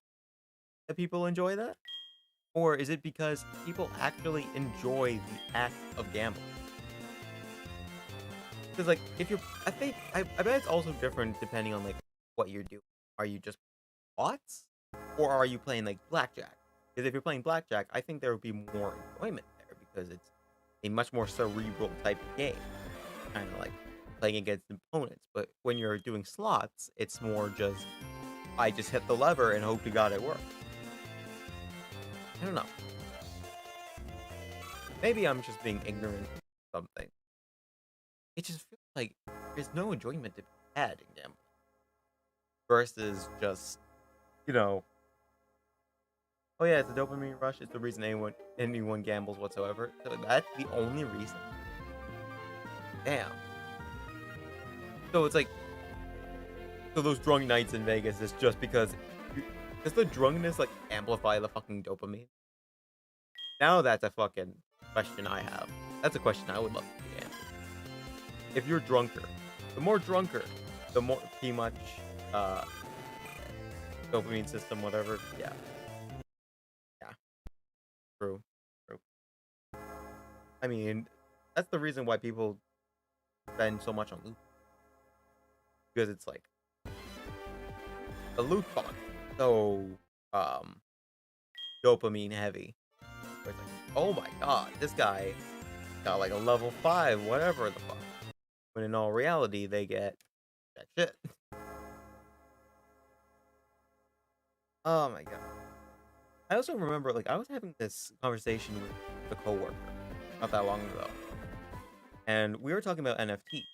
that people enjoy that? Or is it because people actually enjoy the act of gambling? Because like, if you're, I bet it's also different depending on like what you're doing. Are you just bots, or are you playing like blackjack? Because if you're playing blackjack, I think there would be more enjoyment there because it's a much more cerebral type of game, kind of like playing against opponents. But when you're doing slots, it's more just I just hit the lever and hope to God it works. I don't know. Maybe I'm just being ignorant of something. It just feels like there's no enjoyment to be had in gambling. Versus just, you know, oh yeah, it's a dopamine rush. It's the reason anyone gambles whatsoever. So that's the only reason. Damn. So it's like, so those drunk nights in Vegas is just because, does the drunkenness like amplify the fucking dopamine? Now that's a fucking question I have. That's a question I would love to be answered. If you're drunker, the more pretty much dopamine system, whatever. Yeah. True. True. I mean, that's the reason why people spend so much on loot. Because it's like the loot box is so dopamine heavy. Where it's like, oh my god, this guy got like a level 5, whatever the fuck. When in all reality, they get that shit. Oh my god. I also remember, like, I was having this conversation with a coworker not that long ago, and we were talking about NFT.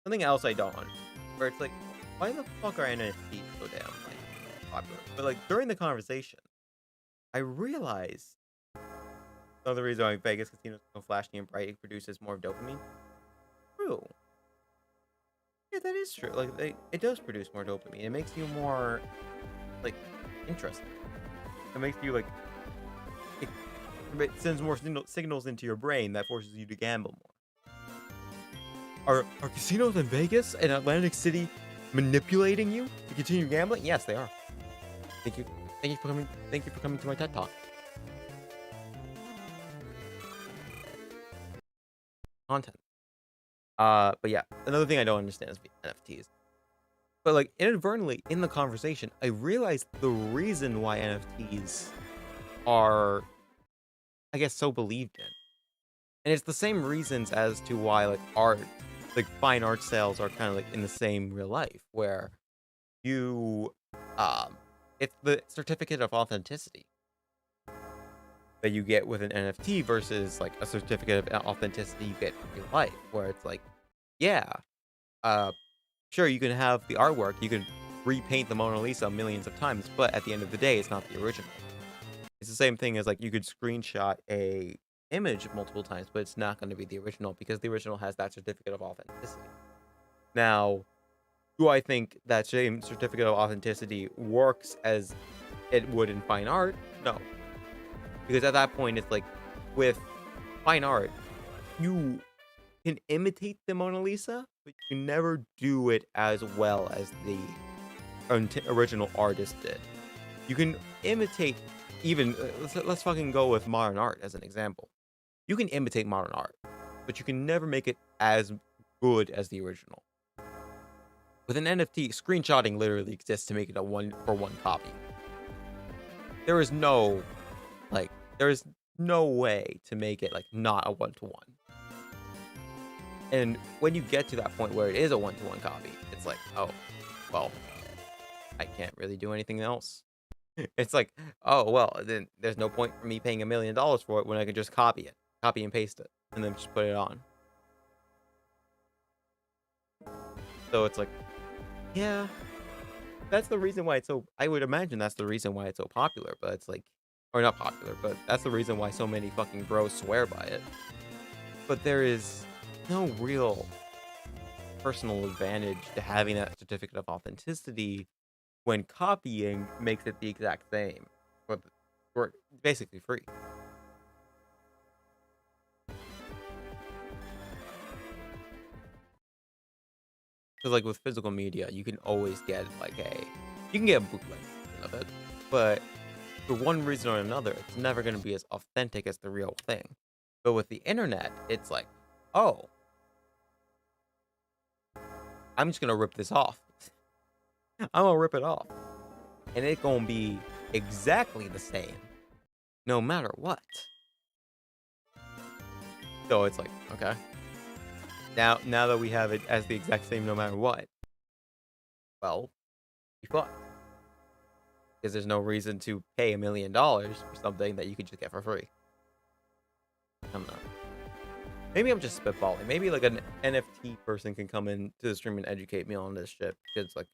Something else I don't understand, where it's like, why the fuck are NFTs so damn like popular? But like during the conversation, I realized another reason why Vegas casinos are so flashy and bright, it produces more dopamine. True. Yeah, that is true. Like, it does produce more dopamine. It makes you more, like, interesting. It makes you, like, it sends more signals into your brain that forces you to gamble more. Are casinos in Vegas and Atlantic City manipulating you to continue gambling? Yes, they are. Thank you. Thank you for coming. Thank you for coming to my TED Talk. Content. But yeah, another thing I don't understand is NFTs. But like inadvertently in the conversation, I realized the reason why NFTs are, I guess, so believed in. And it's the same reasons as to why like art, like fine art sales are kind of like in the same real life, where you, it's the certificate of authenticity that you get with an NFT versus like a certificate of authenticity you get in real life, where it's like, yeah, sure, you can have the artwork, you can repaint the Mona Lisa millions of times, but at the end of the day, it's not the original. It's the same thing as like you could screenshot a image multiple times, but it's not going to be the original because the original has that certificate of authenticity. Now, do I think that same certificate of authenticity works as it would in fine art? No. Because at that point, it's like, with fine art, you can imitate the Mona Lisa, but you can never do it as well as the original artist did. You can imitate, even, let's fucking go with modern art as an example. You can imitate modern art, but you can never make it as good as the original. With an NFT, screenshotting literally exists to make it a one-for-one copy. There is no way to make it like not a one-to-one. And when you get to that point where it is a one-to-one copy, it's like, oh, well, I can't really do anything else. It's like, oh, well, then there's no point for me paying $1 million for it when I can just copy and paste it, and then just put it on. So it's like, yeah, that's the reason why it's so, I would imagine that's the reason why it's so popular, but it's like, or not popular, but that's the reason why so many fucking bros swear by it. But there is no real personal advantage to having that certificate of authenticity when copying makes it the exact same, but for basically free. Because like with physical media, you can always get like you can get a bootleg of it, but for one reason or another, it's never going to be as authentic as the real thing. But with the internet, it's like, oh, I'm just going to rip this off. I'm going to rip it off. And it's going to be exactly the same, no matter what. So it's like, okay. Now that we have it as the exact same no matter what, well, we fucked. Because there's no reason to pay $1 million for something that you could just get for free. I don't know. Maybe I'm just spitballing. Maybe like an NFT person can come into the stream and educate me on this shit. Because like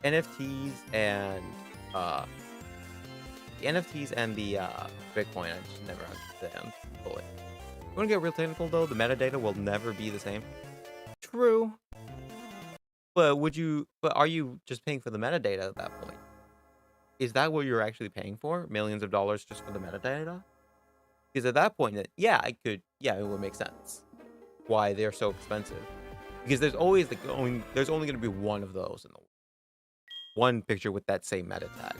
NFTs and the Bitcoin, I just never understand fully. You want to get real technical though? The metadata will never be the same. True. But are you just paying for the metadata at that point? Is that what you're actually paying for? Millions of dollars just for the metadata? Because at that point, it would make sense why they're so expensive. Because there's always there's only going to be one of those in the world. One picture with that same meta tag.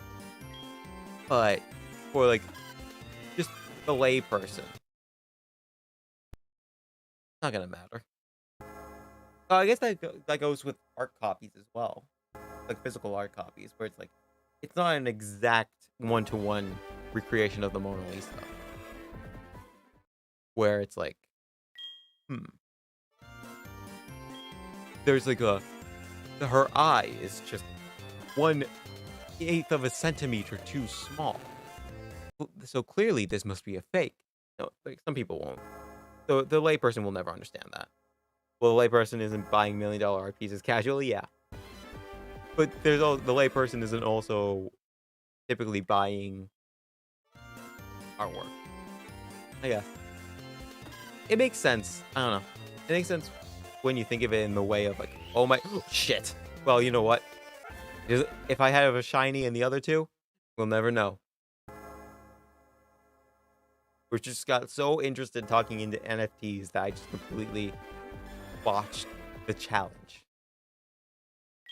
But for like the layperson. Not gonna matter. I guess that goes with art copies as well, like physical art copies, where it's like it's not an exact one-to-one recreation of the Mona Lisa, where it's like, hmm, there's like her eye is just 1/8 of a centimeter too small. So clearly this must be a fake. No, like some people won't. So the layperson will never understand that. Well, the layperson isn't buying $1 million art pieces casually, yeah. But there's all the layperson isn't also typically buying artwork. I guess it makes sense. I don't know. It makes sense when you think of it in the way of like, oh my, oh, shit. Well, you know what? If I have a shiny in the other two, we'll never know. We just got so interested talking into NFTs that I just completely botched the challenge.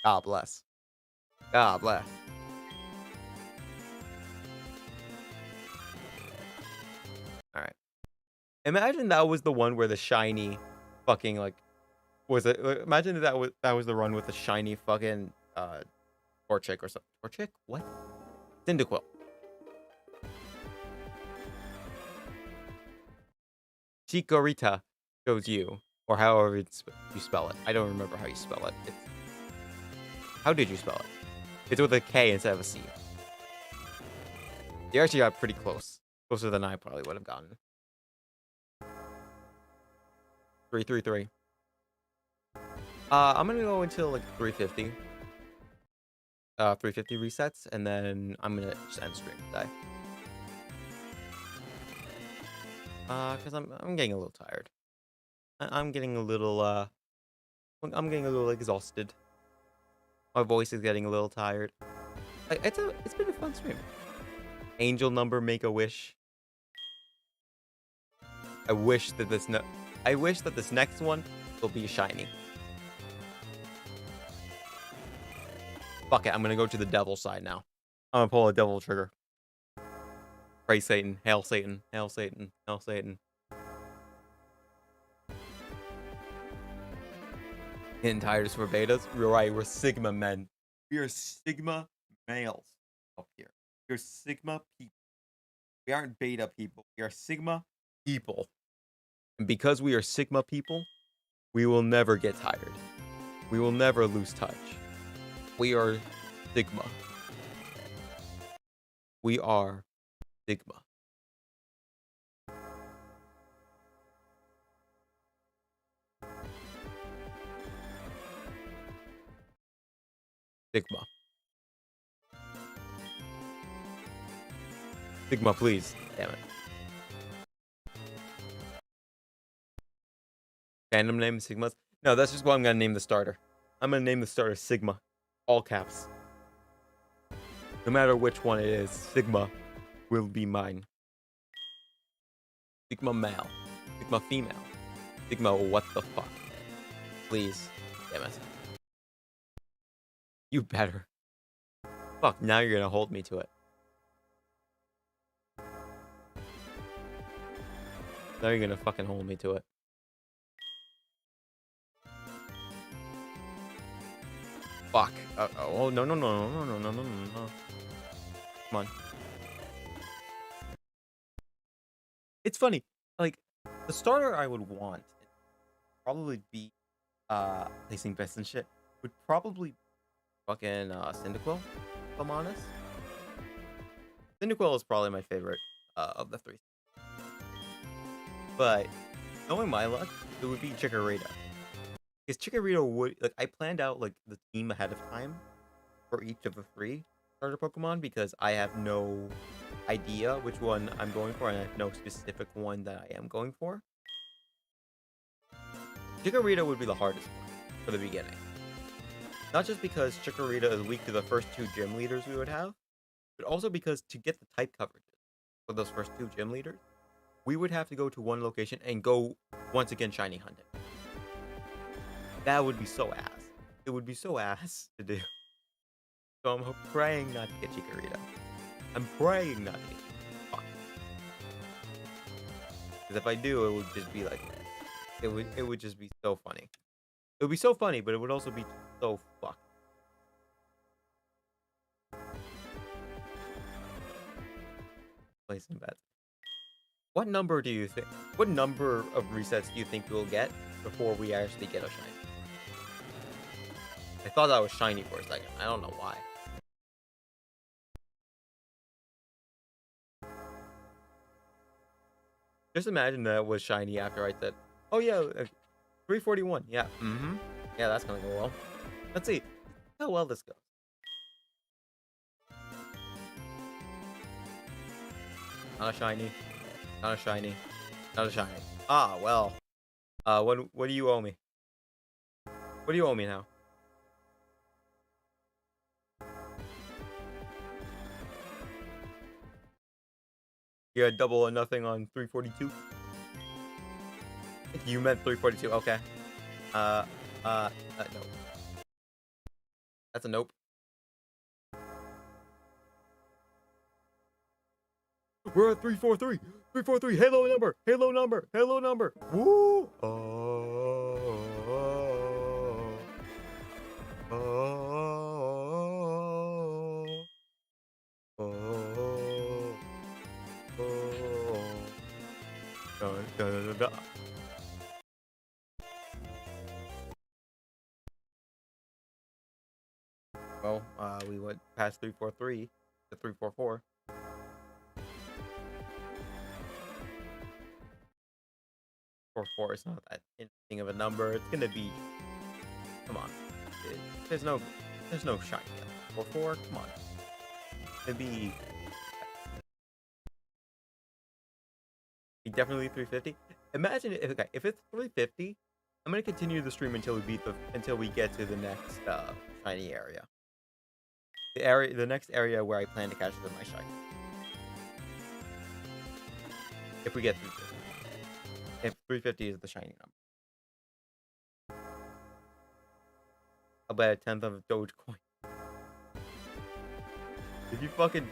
God bless. God bless. All right. Imagine that was the one where the shiny fucking like was it? Imagine that was the run with the shiny fucking Torchic or something. Torchic? What? Cyndaquil. Chikorita shows you, or however you spell it. I don't remember how you spell it. How did you spell it? It's with a K instead of a C. You actually got pretty close. Closer than I probably would have gotten. 333. I'm gonna go until like 350. 350 resets, and then I'm gonna just end stream today. Cause I'm getting a little tired. I'm getting a little exhausted. My voice is getting a little tired. It's been a fun stream. Angel number, make a wish. I wish that this next one will be shiny. Fuck it, I'm gonna go to the devil side now. I'm gonna pull a devil trigger. Pray Satan, hail Satan, hail Satan, hail Satan. Getting tired of super betas? You're right, we're Sigma men. We are Sigma males up here. We're Sigma people. We aren't beta people. We are Sigma people. And because we are Sigma people, we will never get tired. We will never lose touch. We are Sigma. We are Sigma. Sigma. Sigma, please. Damn it. Random name Sigmas? No, that's just what I'm gonna name the starter. I'm gonna name the starter Sigma. All caps. No matter which one it is, Sigma will be mine. Sigma male. Sigma female. Sigma what the fuck. Please. Damn it. You better. Fuck, now you're gonna hold me to it. Now you're gonna fucking hold me to it. Fuck. Oh, no, no, no, no, no, no, no, no, no. Come on. It's funny. Like, the starter I would want probably be, placing bets and shit, would probably be fucking, Cyndaquil, if I'm honest. Cyndaquil is probably my favorite, of the three. But, knowing my luck, it would be Chikorita. Because Chikorita would, like, I planned out, like, the team ahead of time for each of the three starter Pokemon because I have no idea which one I'm going for, and I have no specific one that I am going for. Chikorita would be the hardest one for the beginning. Not just because Chikorita is weak to the first two gym leaders we would have, but also because to get the type coverages for those first two gym leaders, we would have to go to one location and go once again shiny hunting. That would be so ass. It would be so ass to do. So I'm praying not to get Chikorita. I'm praying not to get Chikorita. Fuck. Because if I do, it would just be like, it would just be so funny. It would be so funny, but it would also be so fucked. Placing bets. What number do you think? What number of resets do you think we'll get before we actually get a shiny? I thought that was shiny for a second. I don't know why. Just imagine that was shiny after I said, "Oh yeah, 341." Yeah. Yeah, that's gonna go well. Let's see how well this goes. Not a shiny. Not a shiny. Not a shiny. Ah, well. What do you owe me? What do you owe me now? You had double or nothing on 342? You meant 342, okay. No. That's a nope. We're at 343. 343. Halo number. Halo number. Halo number. Woo! Well, we went past 343 to 344. 44 is not that interesting of a number. It's gonna be. Come on. There's no shiny yet. 44. Come on. It'd be definitely 350. Imagine if it's 350, I'm gonna continue the stream until we get to the next shiny area. The next area where I plan to catch my shiny. If we get 350. If 350 is the shiny number. I'll bet a 10th of a Dogecoin. If you fucking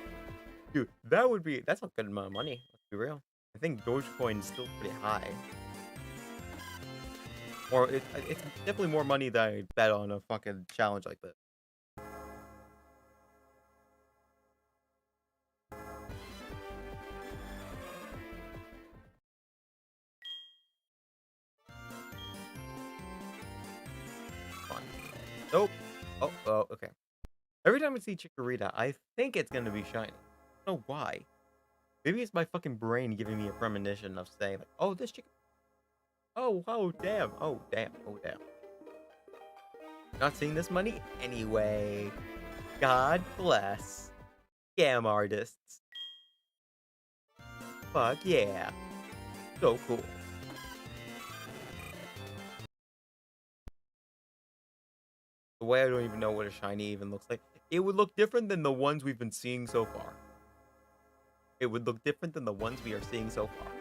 dude, that's a good amount of money. Let's be real. I think Dogecoin is still pretty high. Or it's definitely more money than I bet on a fucking challenge like this. Fun. Nope. Oh, okay. Every time I see Chikorita, I think it's gonna be shiny. I don't know why. Maybe it's my fucking brain giving me a premonition of saying, like, oh, this chicken. Oh, damn. Oh, damn. Oh, damn. Not seeing this money anyway. God bless. Scam artists. Fuck yeah. So cool. The way I don't even know what a shiny even looks like. It would look different than the ones we've been seeing so far. It would look different than the ones we are seeing so far.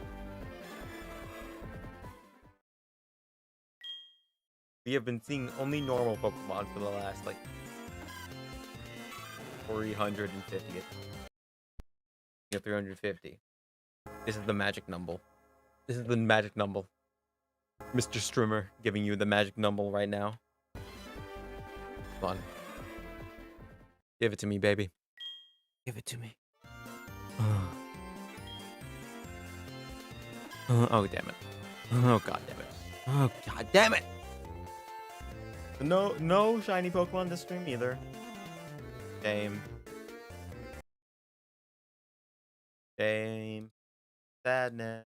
We have been seeing only normal Pokemon for the last, like, 350. Yeah, 350. This is the magic number. This is the magic number. Mr. Strimmer giving you the magic number right now. Fun. Give it to me, baby. Give it to me. Oh, damn it. Oh, god damn it. Oh, god damn it. No shiny Pokemon this stream either. Shame. Shame. Sadness.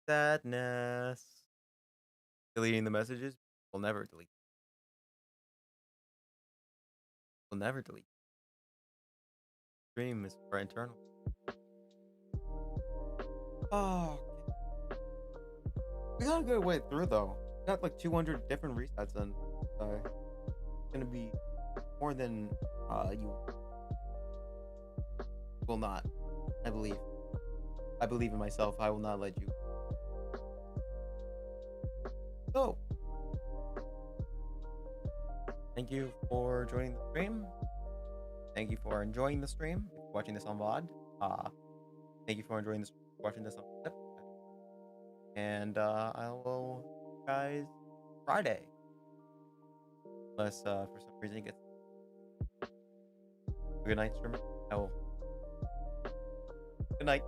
Sadness. Deleting the messages? We'll never delete. We'll never delete. Stream is for internal. Oh. We got a good way through though. We got like 200 different resets and it's gonna be more than you will not. I believe in myself. I will not let you. So, thank you for joining the stream. thank you for enjoying the stream, watching this on VOD. Thank you for enjoying this, watching this on clip. And I will see you guys Friday. Unless for some reason it gets good night, streamer. I will. Good night.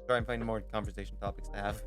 Try and find more conversation topics to have.